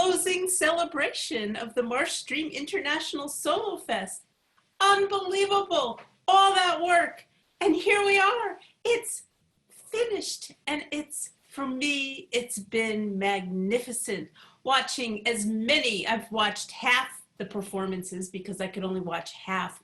closing celebration of the MarshStream International Solo Fest. Unbelievable, all that work. And here we are, it's finished. And for me, it's been magnificent watching as many. I've watched half the performances because I could only watch half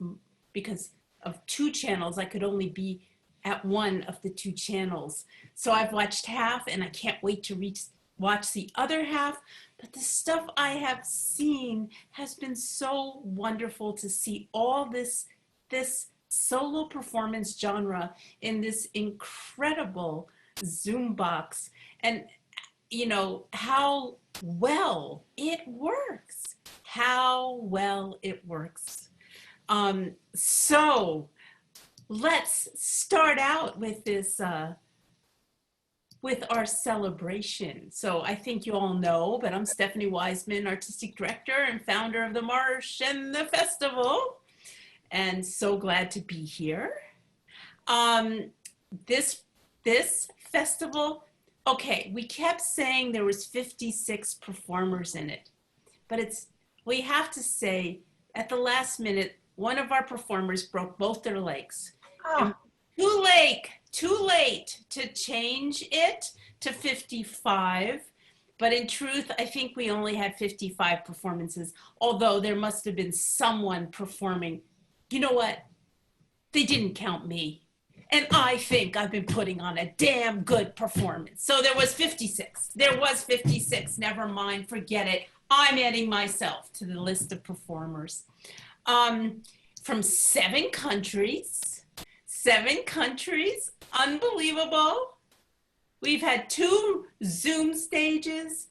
because of 2 channels. I could only be at one of the 2 channels. So I've watched half and I can't wait to watch the other half. But the stuff I have seen has been so wonderful to see all this solo performance genre in this incredible Zoom box, and you know how well it works, so let's start out with this with our celebration. So I think you all know, but I'm Stephanie Wiseman, Artistic Director and founder of the Marsh and the Festival, and so glad to be here. This festival, okay, we kept saying there was 56 performers in it, but we have to say at the last minute, one of our performers broke both their legs. Oh. Too late to change it to 55. But in truth, I think we only had 55 performances, although there must have been someone performing. You know what? They didn't count me. And I think I've been putting on a damn good performance. So there was 56. Never mind, forget it. I'm adding myself to the list of performers. From 7 countries, unbelievable. We've had 2 Zoom stages.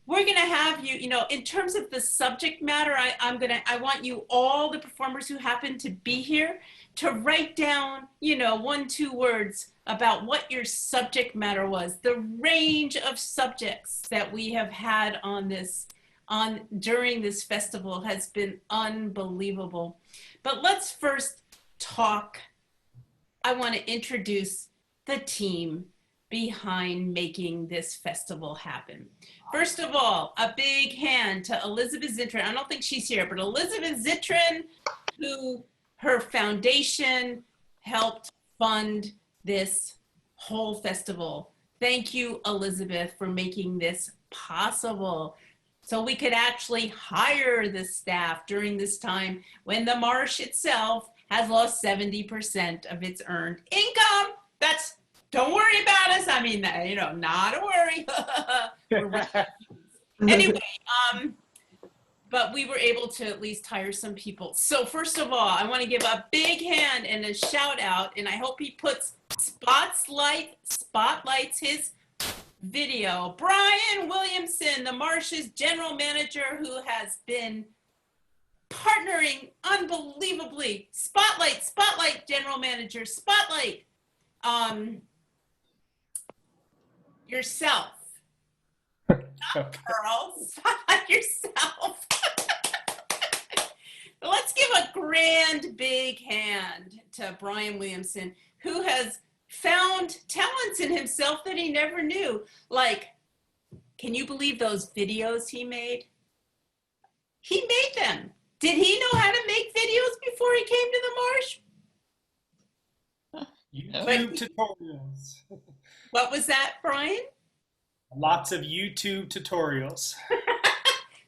We're gonna have you, in terms of the subject matter, I want you, all the performers who happen to be here, to write down, 1-2 words about what your subject matter was. The range of subjects that we have had during this festival has been unbelievable. But let's first talk. I want to introduce the team behind making this festival happen. First of all, a big hand to Elizabeth Zittrain. I don't think she's here, but Elizabeth Zittrain, who her foundation helped fund this whole festival. Thank you, Elizabeth, for making this possible, so we could actually hire the staff during this time when the Marsh itself has lost 70% of its earned income. Don't worry about us. I mean, not a worry. Anyway, but we were able to at least hire some people. So first of all, I want to give a big hand and a shout out, and I hope he spotlights his video. Brian Williamson, the Marsh's general manager, who has been partnering unbelievably. Spotlight, general manager, spotlight. Yourself. Not Pearl, spotlight yourself. But let's give a grand big hand to Brian Williamson, who has found talents in himself that he never knew. Like, can you believe those videos he made? He made them. Did he know how to make videos before he came to the Marsh? YouTube tutorials. What was that, Brian? Lots of YouTube tutorials.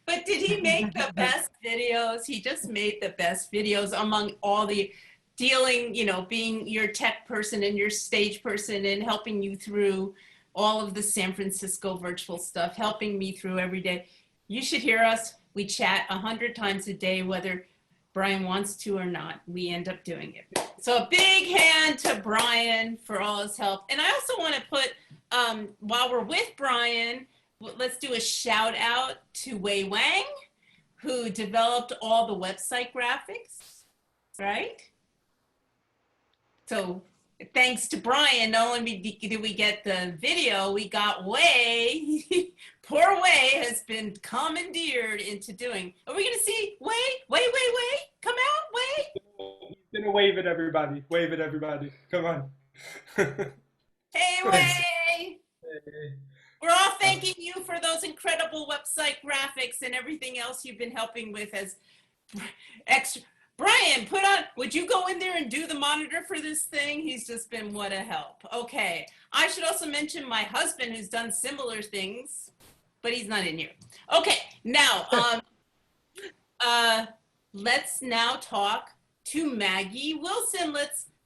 But did he make the best videos? He just made the best videos among all the dealing, being your tech person and your stage person and helping you through all of the San Francisco virtual stuff, helping me through every day. You should hear us. We chat 100 times a day, whether Brian wants to or not. We end up doing it. So a big hand to Brian for all his help. And I also want to put, while we're with Brian, let's do a shout out to Wei Wang, who developed all the website graphics, right? So thanks to Brian, not only did we get the video, we got Wei. Poor Wei has been commandeered into doing. Are we going to see Wei? Wei, come out, Wei. He's going to wave at everybody. Wave at everybody. Come on. Hey, Wei. Hey. We're all thanking you for the those incredible website graphics and everything else you've been helping with as extra. Brian, would you go in there and do the monitor for this thing? He's just been what a help. Okay. I should also mention my husband who's done similar things, but he's not in here. Okay. Now, let's now talk to Maggie Wilson.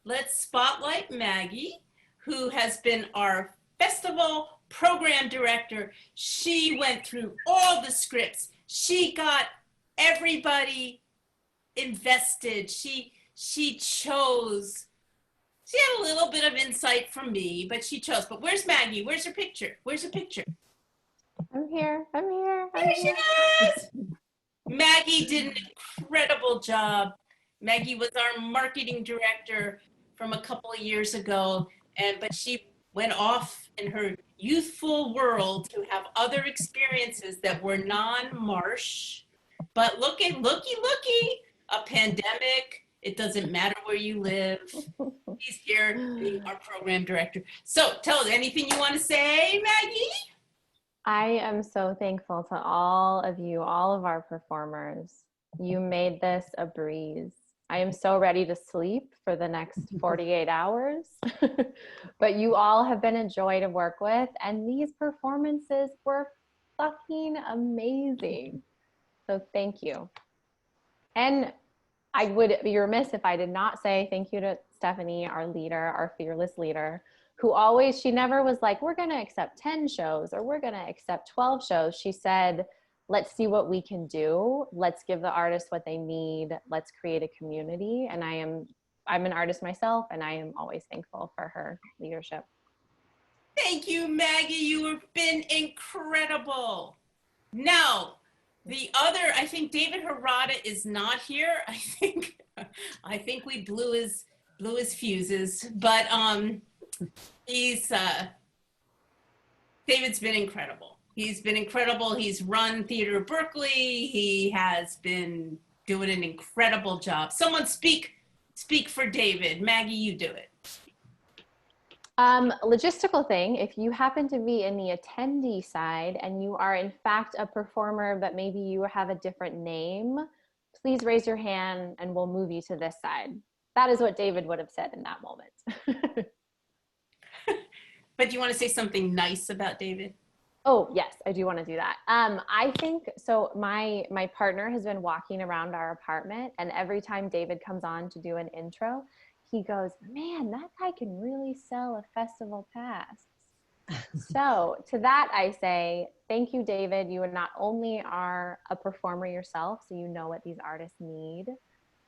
Let's spotlight Maggie, who has been our festival program director. She went through all the scripts. She got everybody invested. She chose. She had a little bit of insight from me, but she chose. But where's Maggie? Where's her picture? Where's her picture? I'm here. There she is. Maggie did an incredible job. Maggie was our marketing director from a couple of years ago, but she went off in her youthful world to have other experiences that were non-Marsh. But looky, a pandemic, it doesn't matter where you live. He's here being our program director. So tell us anything you want to say, Maggie? I am so thankful to all of you, all of our performers. You made this a breeze. I am so ready to sleep for the next 48 hours, but you all have been a joy to work with, and these performances were fucking amazing. So thank you. And I would be remiss if I did not say thank you to Stephanie, our leader, our fearless leader, who always, she never was like, we're going to accept 10 shows or we're going to accept 12 shows. She said, let's see what we can do. Let's give the artists what they need. Let's create a community. And I'm an artist myself, and I am always thankful for her leadership. Thank you, Maggie. You have been incredible. Now, the other, I think David Harada is not here. I think we blew his fuses, but David's been incredible. He's been incredible. He's run Theater Berkeley. He has been doing an incredible job. Someone speak for David. Maggie, you do it. Logistical thing, if you happen to be in the attendee side and you are in fact a performer, but maybe you have a different name, please raise your hand and we'll move you to this side. That is what David would have said in that moment. But do you want to say something nice about David? Oh, yes, I do want to do that. I think, so my partner has been walking around our apartment, and every time David comes on to do an intro, he goes, man, that guy can really sell a festival pass. So to that I say, thank you, David. You not only are a performer yourself, so you know what these artists need,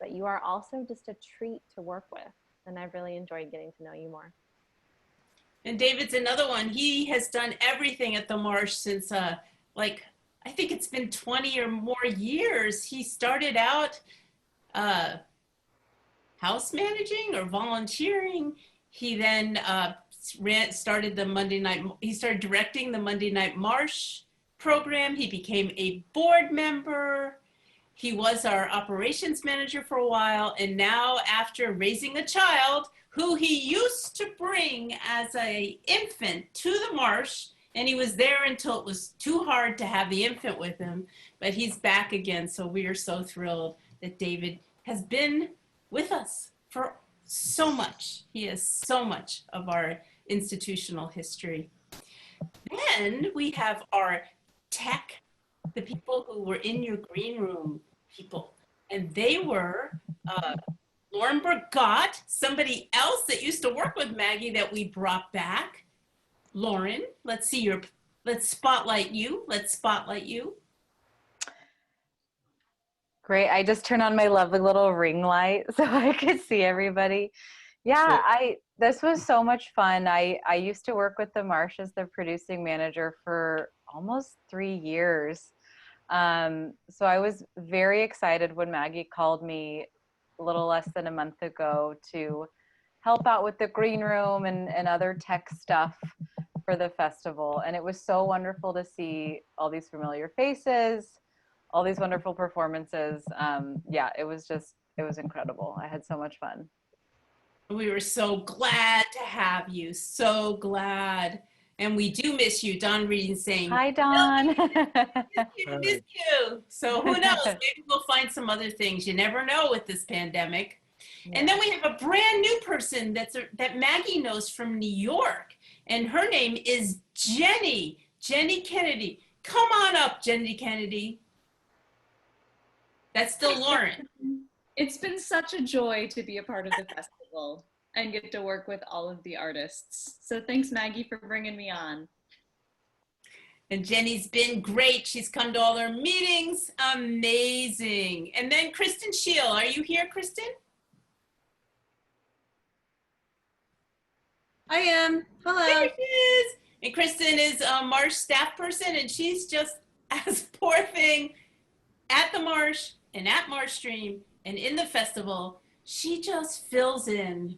but you are also just a treat to work with. And I've really enjoyed getting to know you more. And David's another one. He has done everything at the Marsh since I think it's been 20 or more years. He started out house managing or volunteering. He then started he started directing the Monday Night Marsh program. He became a board member. He was our operations manager for a while. And now, after raising a child who he used to bring as an infant to the Marsh, and he was there until it was too hard to have the infant with him, but he's back again. So we are so thrilled that David has been with us for so much. He has so much of our institutional history. Then we have our tech, the people who were in your green room people, and they were Lauren Burgott, somebody else that used to work with Maggie that we brought back. Lauren, let's spotlight you. Great. I just turned on my lovely little ring light so I could see everybody. Yeah, this was so much fun. I used to work with the Marsh as the producing manager for almost 3 years. So I was very excited when Maggie called me a little less than a month ago to help out with the green room and other tech stuff for the festival. And it was so wonderful to see all these familiar faces, all these wonderful performances. Yeah, it was incredible. I had so much fun. We were so glad to have you, so glad. And we do miss you. Don Reed saying, Hi, Dawn. miss you. So who knows? Maybe we'll find some other things. You never know with this pandemic. And then we have a brand new person that Maggie knows from New York. And her name is Jenny Kennedy. Come on up, Jenny Kennedy. That's still Lauren. It's been such a joy to be a part of the festival and get to work with all of the artists. So thanks, Maggie, for bringing me on. And Jenny's been great. She's come to all our meetings. Amazing. And then Kristen Shiel. Are you here, Kristen? I am. Hello. There she is. And Kristen is a Marsh staff person, and she's just as poor thing at the Marsh and at MarshStream and in the festival. She just fills in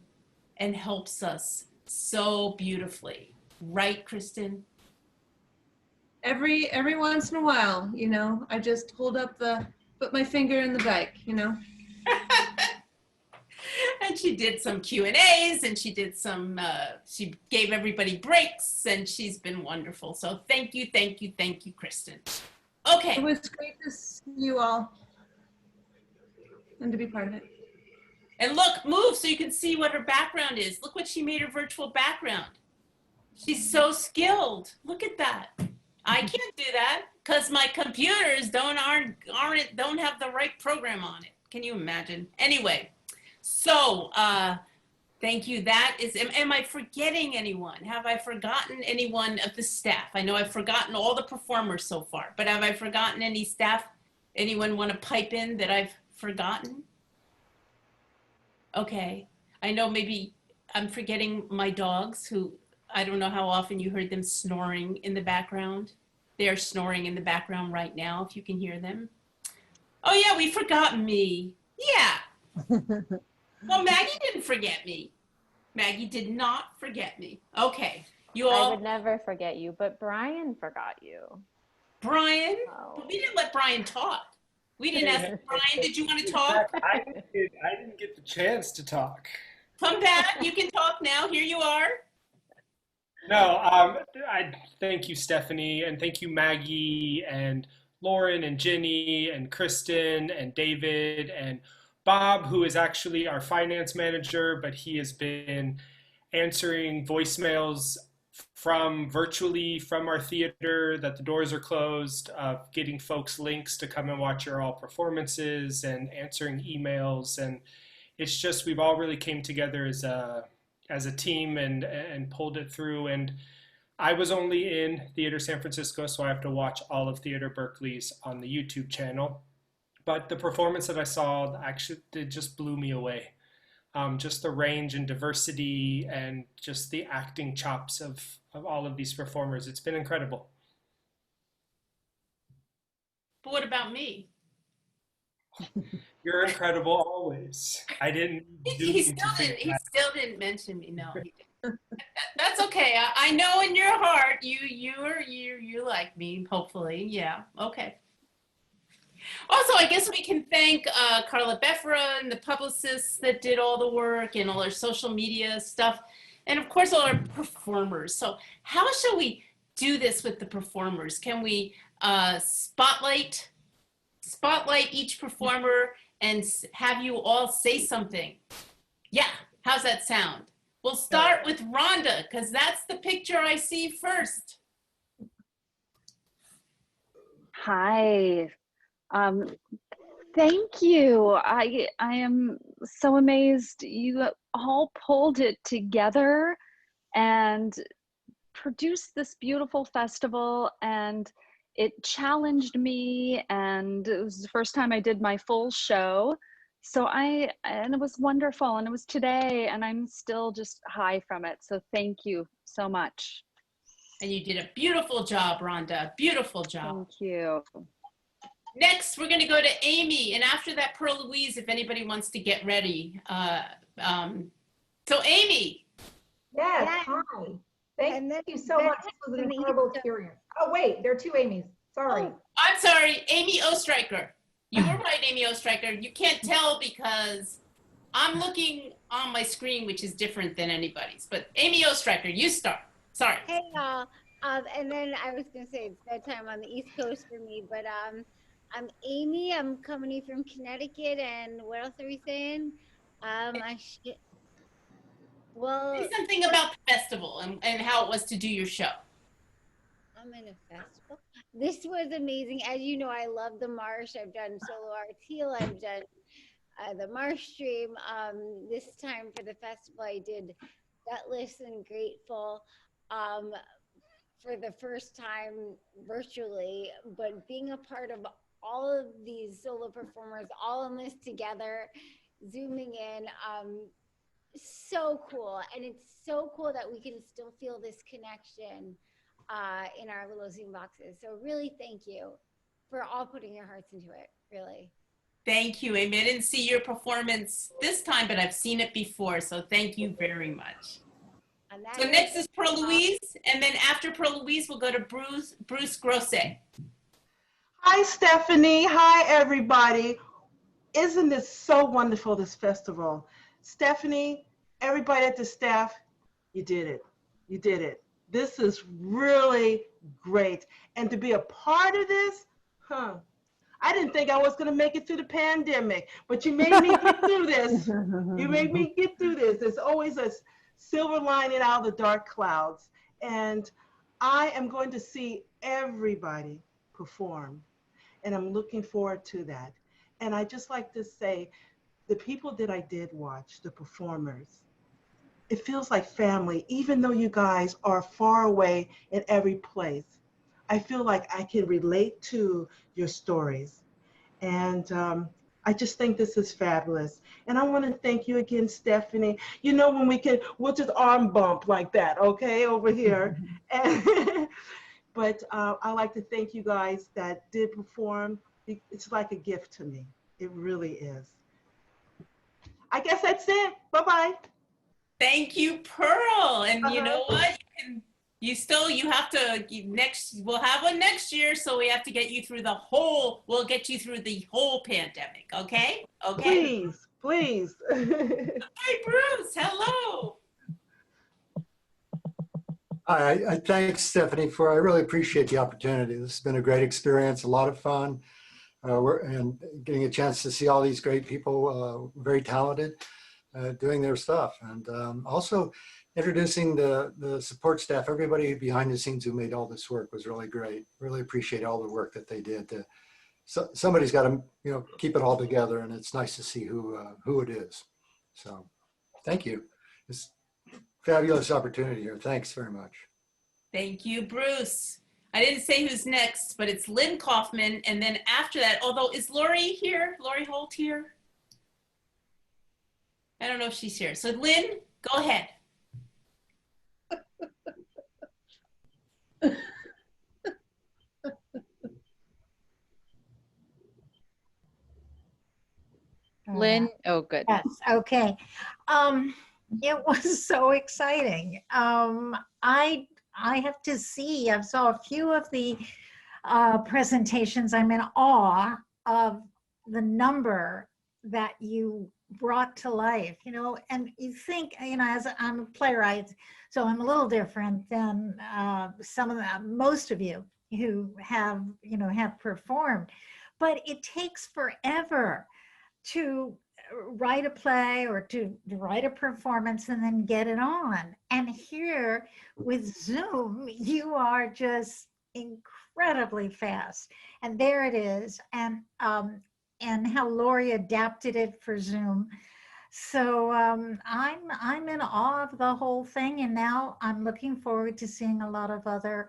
and helps us so beautifully. Right, Kristen? Every once in a while, you know, I just put my finger in the dike, you know. And she did some Q&As, and she did some, she gave everybody breaks, and she's been wonderful. So thank you, Kristen. Okay. It was great to see you all and to be part of it. And look, move so you can see what her background is. Look what she made her virtual background. She's so skilled. Look at that. I can't do that because my computers don't have the right program on it. Can you imagine? Anyway, so thank you. That is, am I forgetting anyone? Have I forgotten anyone of the staff? I know I've forgotten all the performers so far, but have I forgotten any staff? Anyone want to pipe in that I've forgotten? Okay, I know maybe I'm forgetting my dogs who, I don't know how often you heard them snoring in the background. They are snoring in the background right now, if you can hear them. Oh yeah, we forgot me. Yeah. Well, Maggie didn't forget me. Maggie did not forget me. Okay, you all. I would never forget you, but Brian forgot you. Brian? Oh. We didn't let Brian talk. We didn't ask Brian, did you want to talk? I didn't get the chance to talk. Come back, you can talk now. Here you are. No, I thank you, Stephanie, and thank you, Maggie, and Lauren, and Jenny, and Kristen, and David, and Bob, who is actually our finance manager, but he has been answering voicemails from virtually from our theater that the doors are closed, getting folks links to come and watch your all performances and answering emails. And it's just, we've all really came together as a team and pulled it through. And I was only in Theater San Francisco, so I have to watch all of Theater Berkeley's on the YouTube channel. But the performance that I saw, actually, it just blew me away. Just the range and diversity and just the acting chops of all of these performers. It's been incredible. But what about me? You're incredible always. I didn't. He still didn't mention me. No, he didn't. That's okay. I know in your heart you like me. Hopefully, yeah. Okay. Also, I guess we can thank Carla Beffera and the publicists that did all the work and all our social media stuff, and of course all our performers. So how shall we do this with the performers? Can we spotlight each performer and have you all say something? Yeah, how's that sound? We'll start with Rhonda, because that's the picture I see first. Hi. Thank you. I am so amazed you all pulled it together and produced this beautiful festival, and it challenged me, and it was the first time I did my full show. So and it was wonderful, and it was today, and I'm still just high from it. So thank you so much. And you did a beautiful job, Rhonda. Beautiful job. Thank you. Next, we're going to go to Amy, and after that, Pearl Louise, if anybody wants to get ready. So Amy. Yes, hi. Thank you so much. This was an incredible experience. Oh, wait, there are two Amy's. Sorry. Oh, I'm sorry, Amy Ostreicher. You were right, Amy Ostreicher. You can't tell because I'm looking on my screen, which is different than anybody's. But Amy Ostreicher, you start. Sorry. Hey y'all. And then I was gonna say it's bedtime on the East Coast for me, but I'm Amy. I'm coming in from Connecticut, and what else are we saying? Well, Say something about the festival and how it was to do your show. I'm in a festival. This was amazing. As you know, I love the Marsh. I've done solo arteal. I've done the MarshStream. This time for the festival, I did Gutless and Grateful. For the first time virtually, but being a part of all of these solo performers all in this together, zooming in, so cool. And it's so cool that we can still feel this connection in our little Zoom boxes. So really thank you for all putting your hearts into it, really. Thank you, Amy. I didn't see your performance this time, but I've seen it before, so thank you very much. So next is Pearl Louise, and then after Pearl Louise, we'll go to Bruce Grosset. Hi, Stephanie. Hi, everybody. Isn't this so wonderful, this festival? Stephanie, everybody at the staff, you did it. You did it. This is really great. And to be a part of this, I didn't think I was going to make it through the pandemic, but you made me get through this. You made me get through this. There's always a silver lining out of the dark clouds. And I am going to see everybody perform. And I'm looking forward to that. And I just like to say, the people that I did watch, the performers, it feels like family, even though you guys are far away in every place. I feel like I can relate to your stories. And I just think this is fabulous. And I want to thank you again, Stephanie. You know, when we'll just arm bump like that, okay, over here. But I like to thank you guys that did perform. It's like a gift to me. It really is. I guess that's it. Bye-bye. Thank you, Pearl. And you know what? You have to, we'll have one next year, so we have to get you through we'll get you through the whole pandemic, okay? Okay. Please. Hi, Bruce, hello. Hi, I thank Stephanie I really appreciate the opportunity. This has been a great experience, a lot of fun, and getting a chance to see all these great people, very talented, doing their stuff. And also introducing the support staff, everybody behind the scenes who made all this work was really great. Really appreciate all the work that they did. Somebody's got to, keep it all together, and it's nice to see who it is. So thank you. It's a fabulous opportunity here. Thanks very much. Thank you, Bruce. I didn't say who's next, but it's Lynn Kaufman. And then after that, although is Lori here? Lori Holt here? I don't know if she's here. So Lynn, go ahead. Lynn, oh good. Yes, okay. It was so exciting. I have to see, I saw a few of the presentations. I'm in awe of the number that you brought to life, and you think, as I'm a playwright, so I'm a little different than most of you who have performed, but it takes forever to write a play or to write a performance and then get it on. And here with Zoom, you are just incredibly fast. And there it is. And how Lori adapted it for Zoom. So I'm in awe of the whole thing. And now I'm looking forward to seeing a lot of other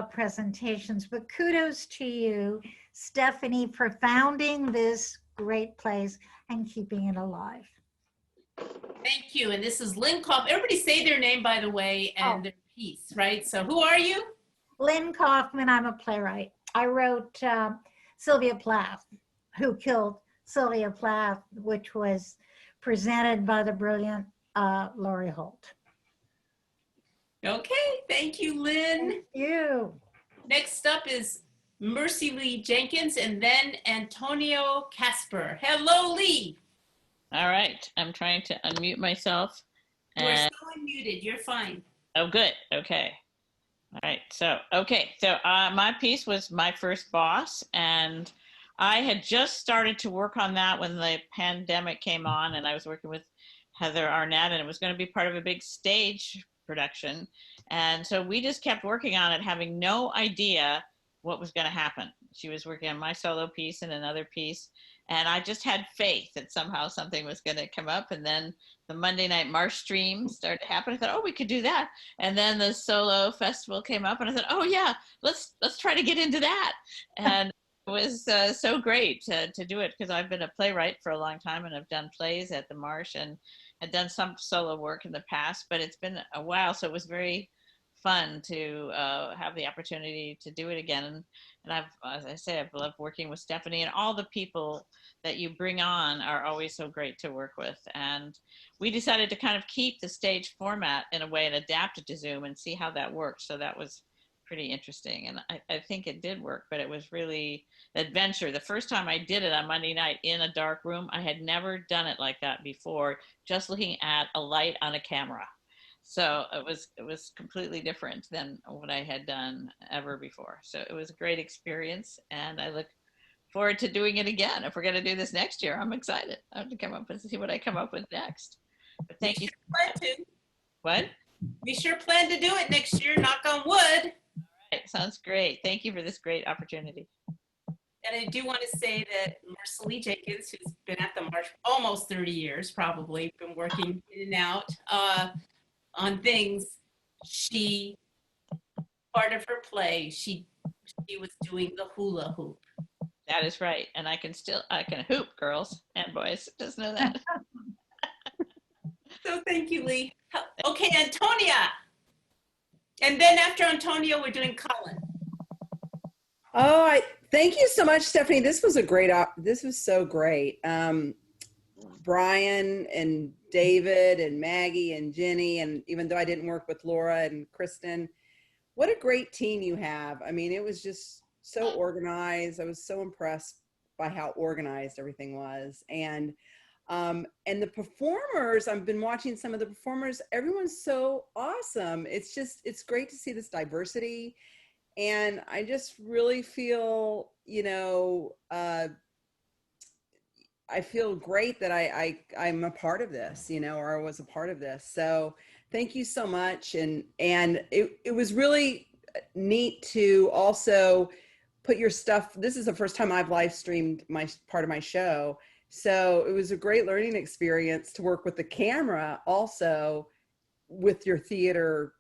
presentations. But kudos to you, Stephanie, for founding this great place and keeping it alive. Thank you. And this is Lynn Kaufman. Everybody say their name, by the way, and their piece, right? So who are you? Lynn Kaufman. I'm a playwright. I wrote Sylvia Plath, Who Killed Sylvia Plath, which was presented by the brilliant Lori Holt. Okay. Thank you, Lynn. Thank you. Next up is Marceline Jenkins, and then Antonio Casper. Hello, Lee. All right, I'm trying to unmute myself. You're still unmuted. You're fine. Oh, good. Okay. All right. So, okay. So my piece was My First Boss. And I had just started to work on that when the pandemic came on. And I was working with Heather Arnett, and it was going to be part of a big stage production. And so we just kept working on it, having no idea what was going to happen. She was working on my solo piece and another piece. And I just had faith that somehow something was going to come up. And then the Monday night MarshStream started to happen. I thought, oh, we could do that. And then the solo festival came up, and I thought, oh yeah, let's try to get into that. And it was so great to do it, because I've been a playwright for a long time, and I've done plays at the Marsh and had done some solo work in the past, but it's been a while. So it was very fun to have the opportunity to do it again. And I've, as I say, I've loved working with Stephanie, and all the people that you bring on are always so great to work with. And we decided to kind of keep the stage format in a way and adapt it to Zoom and see how that works. So that was pretty interesting. And I think it did work, but it was really an adventure. The first time I did it on Monday night in a dark room, I had never done it like that before, just looking at a light on a camera. So it was completely different than what I had done ever before. So it was a great experience, and I look forward to doing it again. If we're going to do this next year, I'm excited. I have to come up and see what I come up with next. But thank you. Plan to. What? We sure plan to do it next year, knock on wood. All right, sounds great. Thank you for this great opportunity. And I do want to say that Marceline Jenkins, who's been at the Marsh almost 30 years, probably been working in and out on things, part of her play, she was doing the hula hoop. That is right. And I can hoop, girls and boys. Just know that. So thank you, Lee. Okay, Antonia. And then after Antonio, we're doing Colin. Oh, thank you so much, Stephanie. This was this was so great. Brian and David and Maggie and Jenny, and even though I didn't work with Laura and Kristen, what a great team you have. I mean, it was just so organized. I was so impressed by how organized everything was. And the performers, I've been watching some of the performers, everyone's so awesome. It's great to see this diversity. And I just really feel, I feel great that I'm a part of this, or I was a part of this. So thank you so much. And it was really neat to also put your stuff. This is the first time I've live streamed part of my show. So it was a great learning experience to work with the camera also with your theater,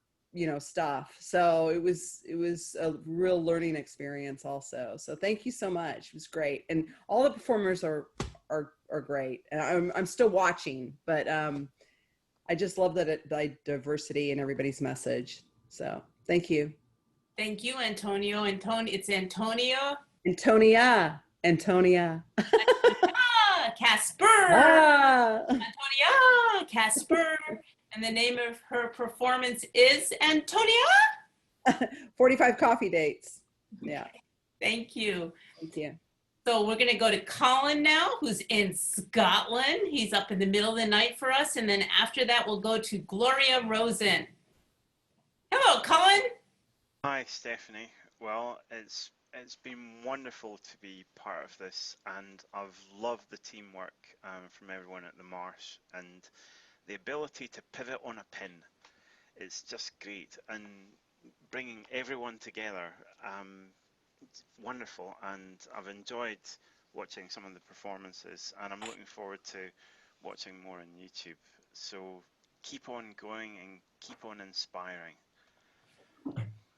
stuff. So it was a real learning experience also. So thank you so much. It was great. And all the performers are great. And I'm still watching, but I just love that diversity and everybody's message. So thank you. Thank you, Antonio. It's Antonia. Antonia. Casper. Antonia Casper. And the name of her performance is Antonia? 45 Coffee Dates. Yeah. Thank you. Thank you. So we're going to go to Colin now, who's in Scotland. He's up in the middle of the night for us. And then after that, we'll go to Gloria Rosen. Hello, Colin. Hi, Stephanie. Well, it's been wonderful to be part of this, and I've loved the teamwork from everyone at the Marsh, and the ability to pivot on a pin. It's just great, and bringing everyone together. It's wonderful, and I've enjoyed watching some of the performances, and I'm looking forward to watching more on YouTube. So keep on going and keep on inspiring.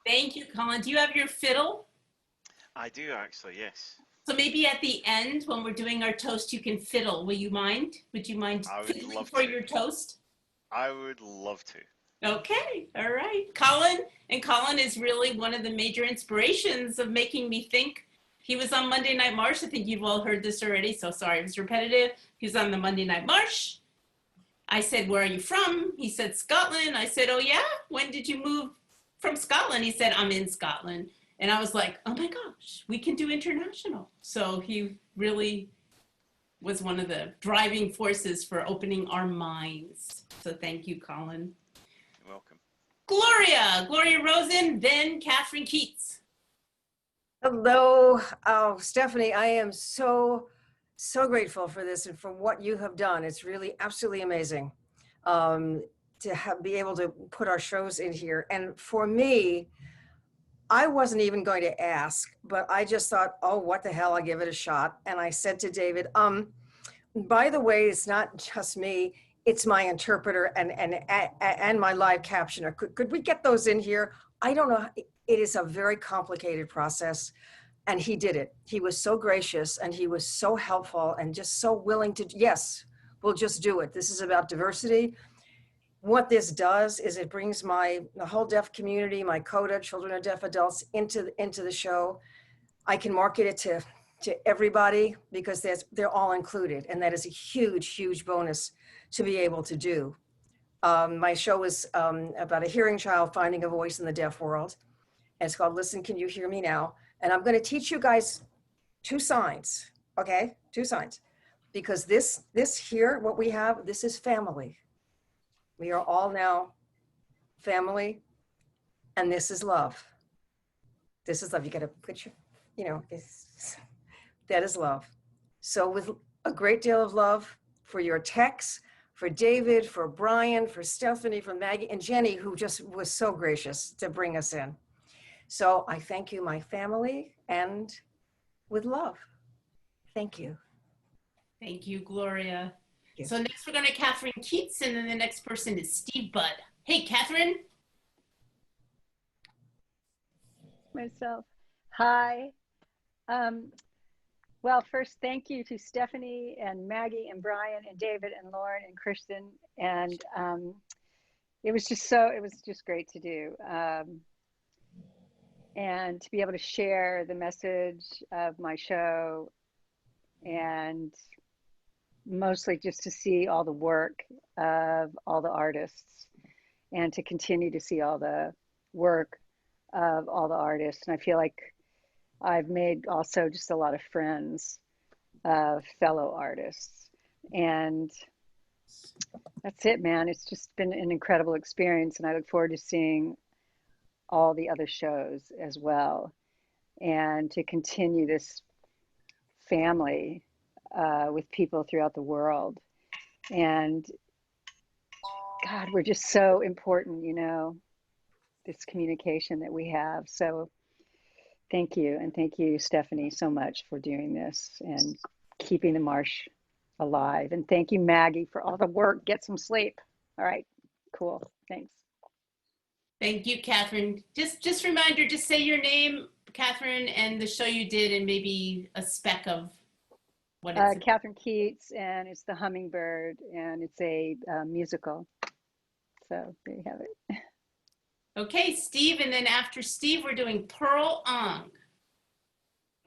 Thank you, Colin. Do you have your fiddle? I do actually, yes. So maybe at the end when we're doing our toast, you can fiddle. Will you mind? Would you mind fiddling for your toast? I would love to. Okay, all right. Colin is really one of the major inspirations of making me think. He was on Monday Night Marsh. I think you've all heard this already, so sorry if it's repetitive. He was on the Monday Night Marsh. I said, where are you from? He said, Scotland. I said, oh yeah? When did you move from Scotland? He said, I'm in Scotland. And I was like, oh my gosh, we can do international. So he really was one of the driving forces for opening our minds. So thank you, Colin. You're welcome. Gloria Rosen, then Catherine Keats. Hello. Oh, Stephanie, I am so grateful for this and for what you have done. It's really absolutely amazing to be able to put our shows in here. And for me, I wasn't even going to ask, but I just thought, oh, what the hell, I'll give it a shot. And I said to David, by the way, it's not just me, it's my interpreter and my live captioner. Could we get those in here? I don't know. It is a very complicated process. And he did it. He was so gracious and he was so helpful and just so willing to, yes, we'll just do it. This is about diversity. What this does is it brings the whole deaf community, my CODA, children of deaf adults, into the show. I can market it to everybody because they're all included. And that is a huge bonus to be able to do. My show is about a hearing child finding a voice in the deaf world. And it's called Listen, Can You Hear Me Now? And I'm going to teach you guys 2 signs, okay? 2 signs. Because this here, what we have, this is family. We are all now family, and this is love. This is love. You got to put your, that is love. So with a great deal of love for your texts, for David, for Brian, for Stephanie, for Maggie, and Jenny, who just was so gracious to bring us in. So I thank you, my family, and with love. Thank you. Thank you, Gloria. Yes. So next we're going to Catherine Keats, and then the next person is Steve Budd. Hey, Catherine. Myself. Hi. Well, first, thank you to Stephanie and Maggie and Brian and David and Lauren and Kristen. And it was just great to do. And to be able to share the message of my show, and mostly just to see all the work of all the artists and to continue to see all the work of all the artists. And I feel like I've made also just a lot of friends of fellow artists. And that's it, man. It's just been an incredible experience. And I look forward to seeing all the other shows as well. And to continue this family with people throughout the world. And God, we're just so important, this communication that we have. So thank you. And thank you, Stephanie, so much for doing this and keeping the Marsh alive. And thank you, Maggie, for all the work. Get some sleep. All right, cool. Thanks. Thank you, Catherine. Just reminder, just say your name, Catherine, and the show you did, and maybe a speck of what it's Catherine Keats, and it's The Hummingbird, and it's a musical. So there you have it. Okay, Steve, and then after Steve, we're doing Pearl Ong.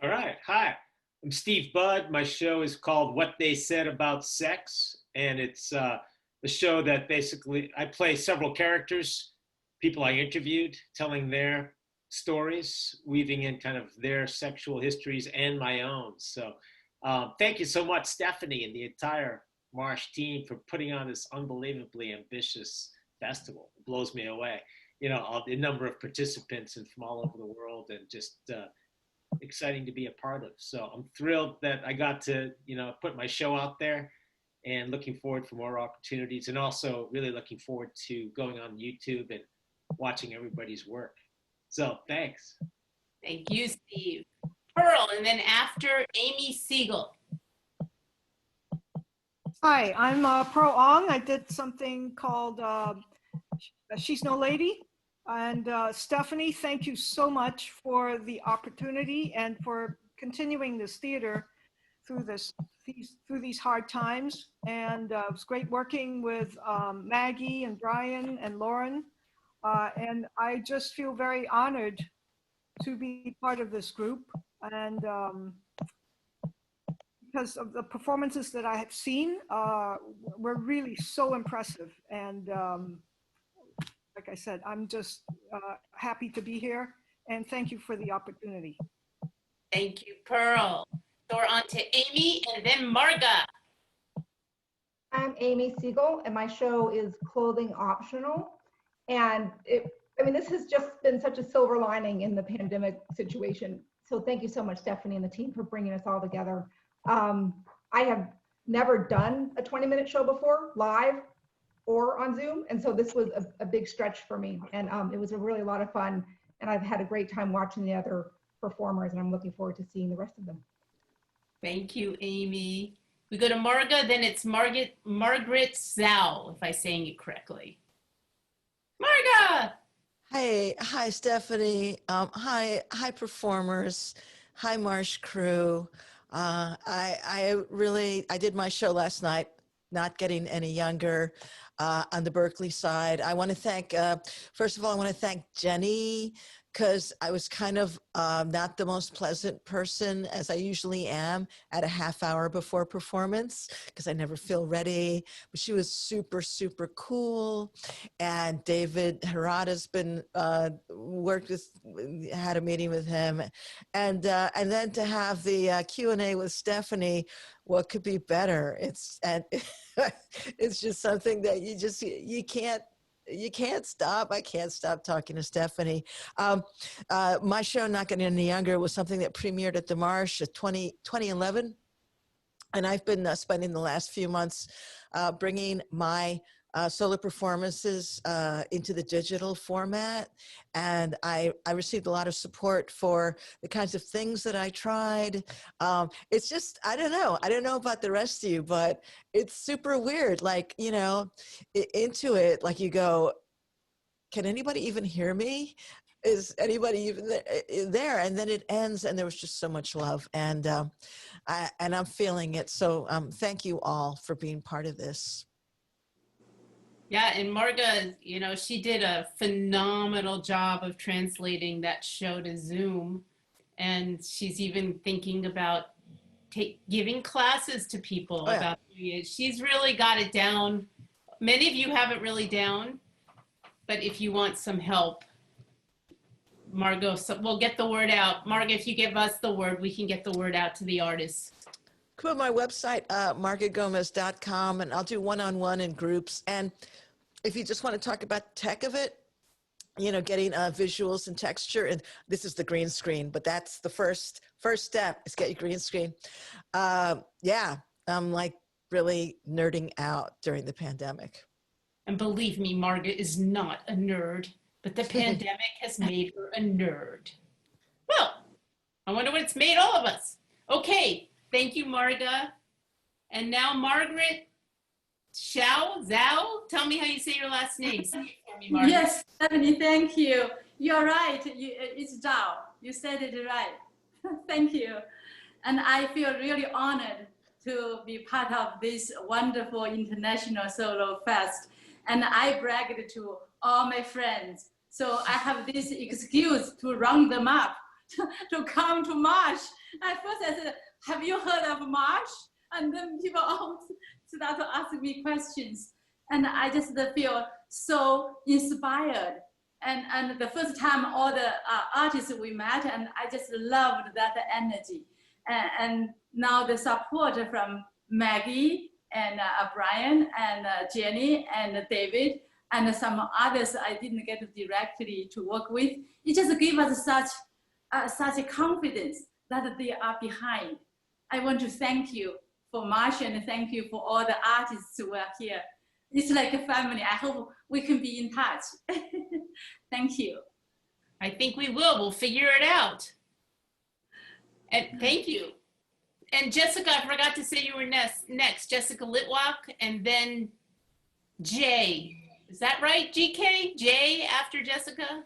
All right, hi, I'm Steve Budd. My show is called What They Said About Sex, and it's a show that basically I play several characters, people I interviewed, telling their stories, weaving in kind of their sexual histories and my own. So thank you so much, Stephanie, and the entire Marsh team for putting on this unbelievably ambitious festival. It blows me away. The number of participants and from all over the world, and just exciting to be a part of. So I'm thrilled that I got to, put my show out there, and looking forward for more opportunities, and also really looking forward to going on YouTube and watching everybody's work. So thanks. Thank you, Steve. Pearl, and then after Amy Siegel. Hi, I'm Pearl Ong. I did something called She's No Lady. And Stephanie, thank you so much for the opportunity and for continuing this theater through these hard times. And it was great working with Maggie and Brian and Lauren. And I just feel very honored to be part of this group. And because of the performances that I have seen, were really so impressive. And like I said, I'm just happy to be here. And thank you for the opportunity. Thank you, Pearl. So we're on to Amy and then Marga. I'm Amy Siegel, and my show is Clothing Optional. And I mean, this has just been such a silver lining in the pandemic situation. So thank you so much, Stephanie and the team, for bringing us all together. I have never done a 20-minute show before, live or on Zoom. And so this was a big stretch for me. And it was a really lot of fun. And I've had a great time watching the other performers, and I'm looking forward to seeing the rest of them. Thank you, Amy. We go to Marga, then it's Margaret Zhao, if I'm saying it correctly. Marga! Hi, Stephanie. Hi, performers. Hi, Marsh crew. I did my show last night, Not Getting Any Younger, on the Berkeley side. I want to thank, first of all, I want to thank Jenny, because I was kind of not the most pleasant person, as I usually am, at a half hour before performance, because I never feel ready. But she was super, super cool. And David Harada's been had a meeting with him, and then to have the Q&A with Stephanie. What could be better? It's just something that you can't stop. I can't stop talking to Stephanie. My show, Not Getting Any Younger, was something that premiered at the Marsh in 2011. And I've been spending the last few months bringing my solo performances into the digital format. And I received a lot of support for the kinds of things that I tried. It's just, I don't know about the rest of you, but it's super weird. Like, into it, like you go, can anybody even hear me? Is anybody even there? And then it ends, and there was just so much love, and I'm feeling it. So thank you all for being part of this. Yeah, and Marga, she did a phenomenal job of translating that show to Zoom, and she's even thinking about giving classes to people about doing it. She's really got it down. Many of you have it really down, but if you want some help, Margo, so we'll get the word out. Marga, if you give us the word, we can get the word out to the artists. Come on my website, margotgomez.com, and I'll do one-on-one in groups. And if you just want to talk about the tech of it, getting visuals and texture, and this is the green screen, but that's the first step is get your green screen. Yeah, I'm like really nerding out during the pandemic. And believe me, Marga is not a nerd, but the pandemic has made her a nerd. Well, I wonder what it's made all of us. Okay, thank you, Marga. And now Margaret Zhao, tell me how you say your last name. Say it for me, Margaret. Yes, Stephanie, thank you. You're right, it's Zhao. You said it right. Thank you. And I feel really honored to be part of this wonderful international solo fest. And I bragged to all my friends. So I have this excuse to round them up to come to Marsh. At first I said, have you heard of Marsh? And then people all start to ask me questions. And I just feel so inspired. And the first time all the artists we met, and I just loved that energy. And now the support from Maggie and Brian and Jenny and David and some others I didn't get directly to work with. It just gave us such a confidence that they are behind. I want to thank you for Marsh, and thank you for all the artists who are here. It's like a family. I hope we can be in touch. Thank you. I think we will. We'll figure it out. And thank you. And Jessica, I forgot to say you were next. Jessica Litwack, and then Jay. Is that right, GK? Jay after Jessica?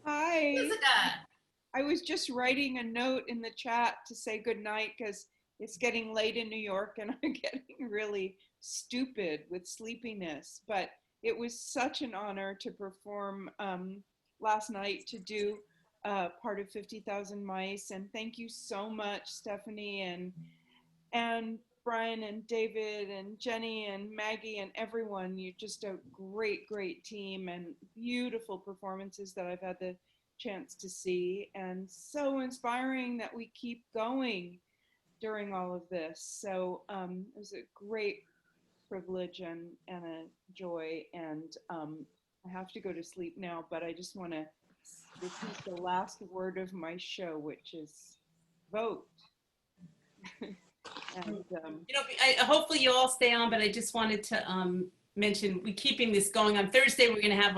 Hi. Jessica. I was just writing a note in the chat to say goodnight because it's getting late in New York and I'm getting really stupid with sleepiness. But it was such an honor to perform last night, to do part of 50,000 Mice. And thank you so much, Stephanie and Brian and David and Jenny and Maggie and everyone. You're just a great, great team, and beautiful performances that I've had the chance to see, and so inspiring that we keep going during all of this. So it was a great privilege and a joy. And I have to go to sleep now, but I just want to repeat the last word of my show, which is vote. And hopefully you all stay on, but I just wanted to mention we're keeping this going. On Thursday, we're going to have,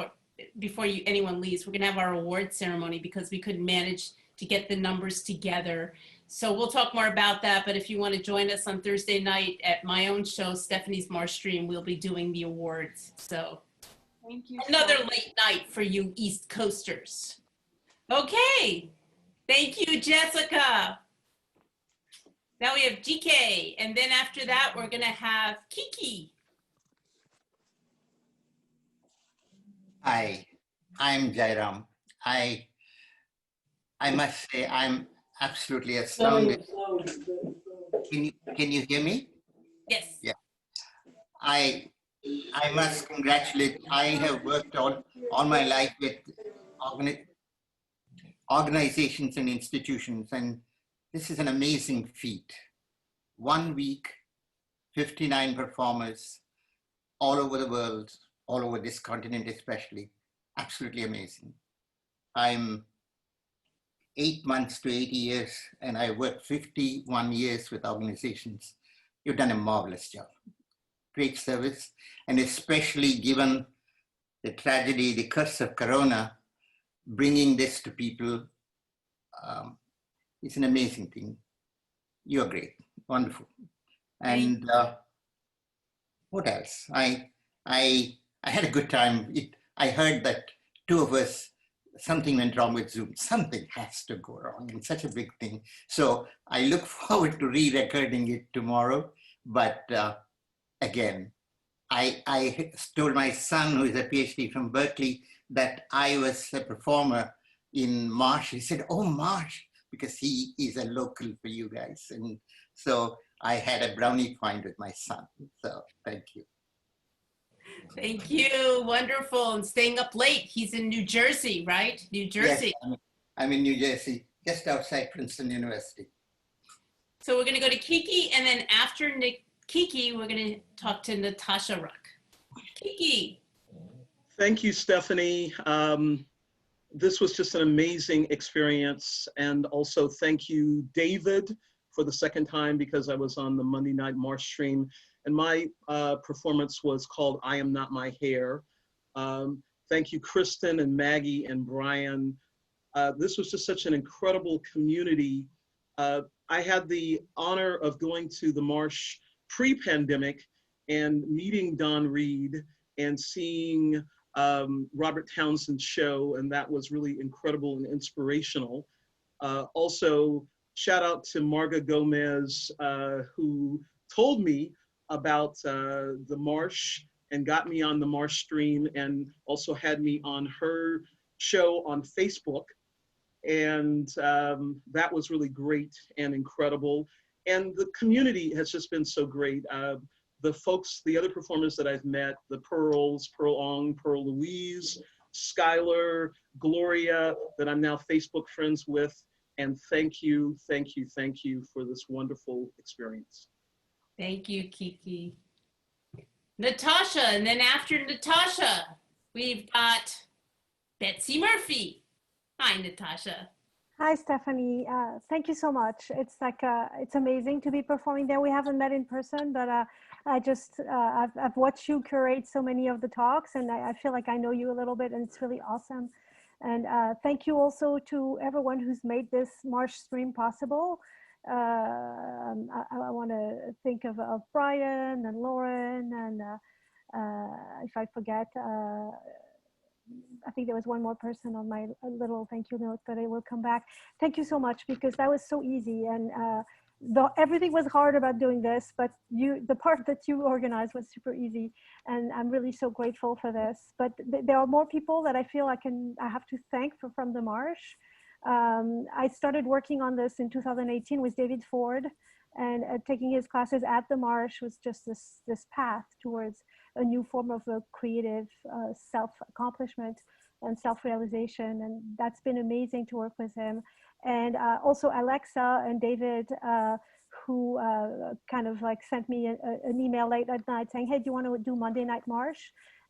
before anyone leaves, we're going to have our award ceremony because we couldn't manage to get the numbers together. So we'll talk more about that. But if you want to join us on Thursday night at my own show, Stephanie's MarshStream, we'll be doing the awards. So thank you. Another late night for you East Coasters. Okay. Thank you, Jessica. Now we have GK, and then after that, we're gonna have Kiki. Hi, I'm Jairam. I must say I'm absolutely astounded. Can you hear me? Yes. Yeah. I must congratulate. I have worked all my life with organizations and institutions, and this is an amazing feat. 1 week, 59 performers all over the world, all over this continent especially. Absolutely amazing. I'm 8 months to 80 years, and I worked 51 years with organizations. You've done a marvelous job. Great service, and especially given the tragedy, the curse of Corona, bringing this to people, it's an amazing thing. You're great, wonderful. And what else? I had a good time. I heard that 2 of us, something went wrong with Zoom. Something has to go wrong in such a big thing. So I look forward to re-recording it tomorrow. But again, I told my son, who is a PhD from Berkeley, that I was a performer in Marsh. He said, "Oh, Marsh," because he is a local for you guys. And so I had a brownie point with my son. So thank you. Thank you. Wonderful. And staying up late. He's in New Jersey, right? New Jersey. Yes, I'm in New Jersey, just outside Princeton University. So we're going to go to Kiki, and then after Kiki, we're going to talk to Natasha Ruck. Kiki. Thank you, Stephanie. This was just an amazing experience. And also thank you, David, for the second time, because I was on the Monday night MarshStream. And my performance was called I Am Not My Hair. Thank you, Kristen and Maggie and Brian. This was just such an incredible community. I had the honor of going to the Marsh pre-pandemic and meeting Don Reed and seeing Robert Townsend's show, and that was really incredible and inspirational. Also, shout out to Marga Gomez, who told me about the Marsh and got me on the MarshStream, and also had me on her show on Facebook. And that was really great and incredible. And the community has just been so great. The folks, the other performers that I've met, the Pearls, Pearl Ong, Pearl Louise, Skylar, Gloria, that I'm now Facebook friends with. And thank you, thank you, thank you for this wonderful experience. Thank you, Kiki. Natasha, and then after Natasha, we've got Betsy Murphy. Hi, Natasha. Hi, Stephanie. Thank you so much. It's like, it's amazing to be performing there. We haven't met in person, but I've watched you curate so many of the talks, and I feel like I know you a little bit, and it's really awesome. And thank you also to everyone who's made this MarshStream possible. I want to think of Brian and Lauren, and if I forget, I think there was one more person on my little thank you note, but I will come back. Thank you so much, because that was so easy, and everything was hard about doing this, but the part that you organized was super easy, and I'm really so grateful for this. But there are more people that I feel I have to thank from the Marsh. I started working on this in 2018 with David Ford, and taking his classes at the Marsh was just this path towards a new form of a creative self-accomplishment and self-realization, and that's been amazing to work with him. And also Alexa and David, who kind of like sent me an email late at night saying, hey, do you want to do Monday Night Marsh?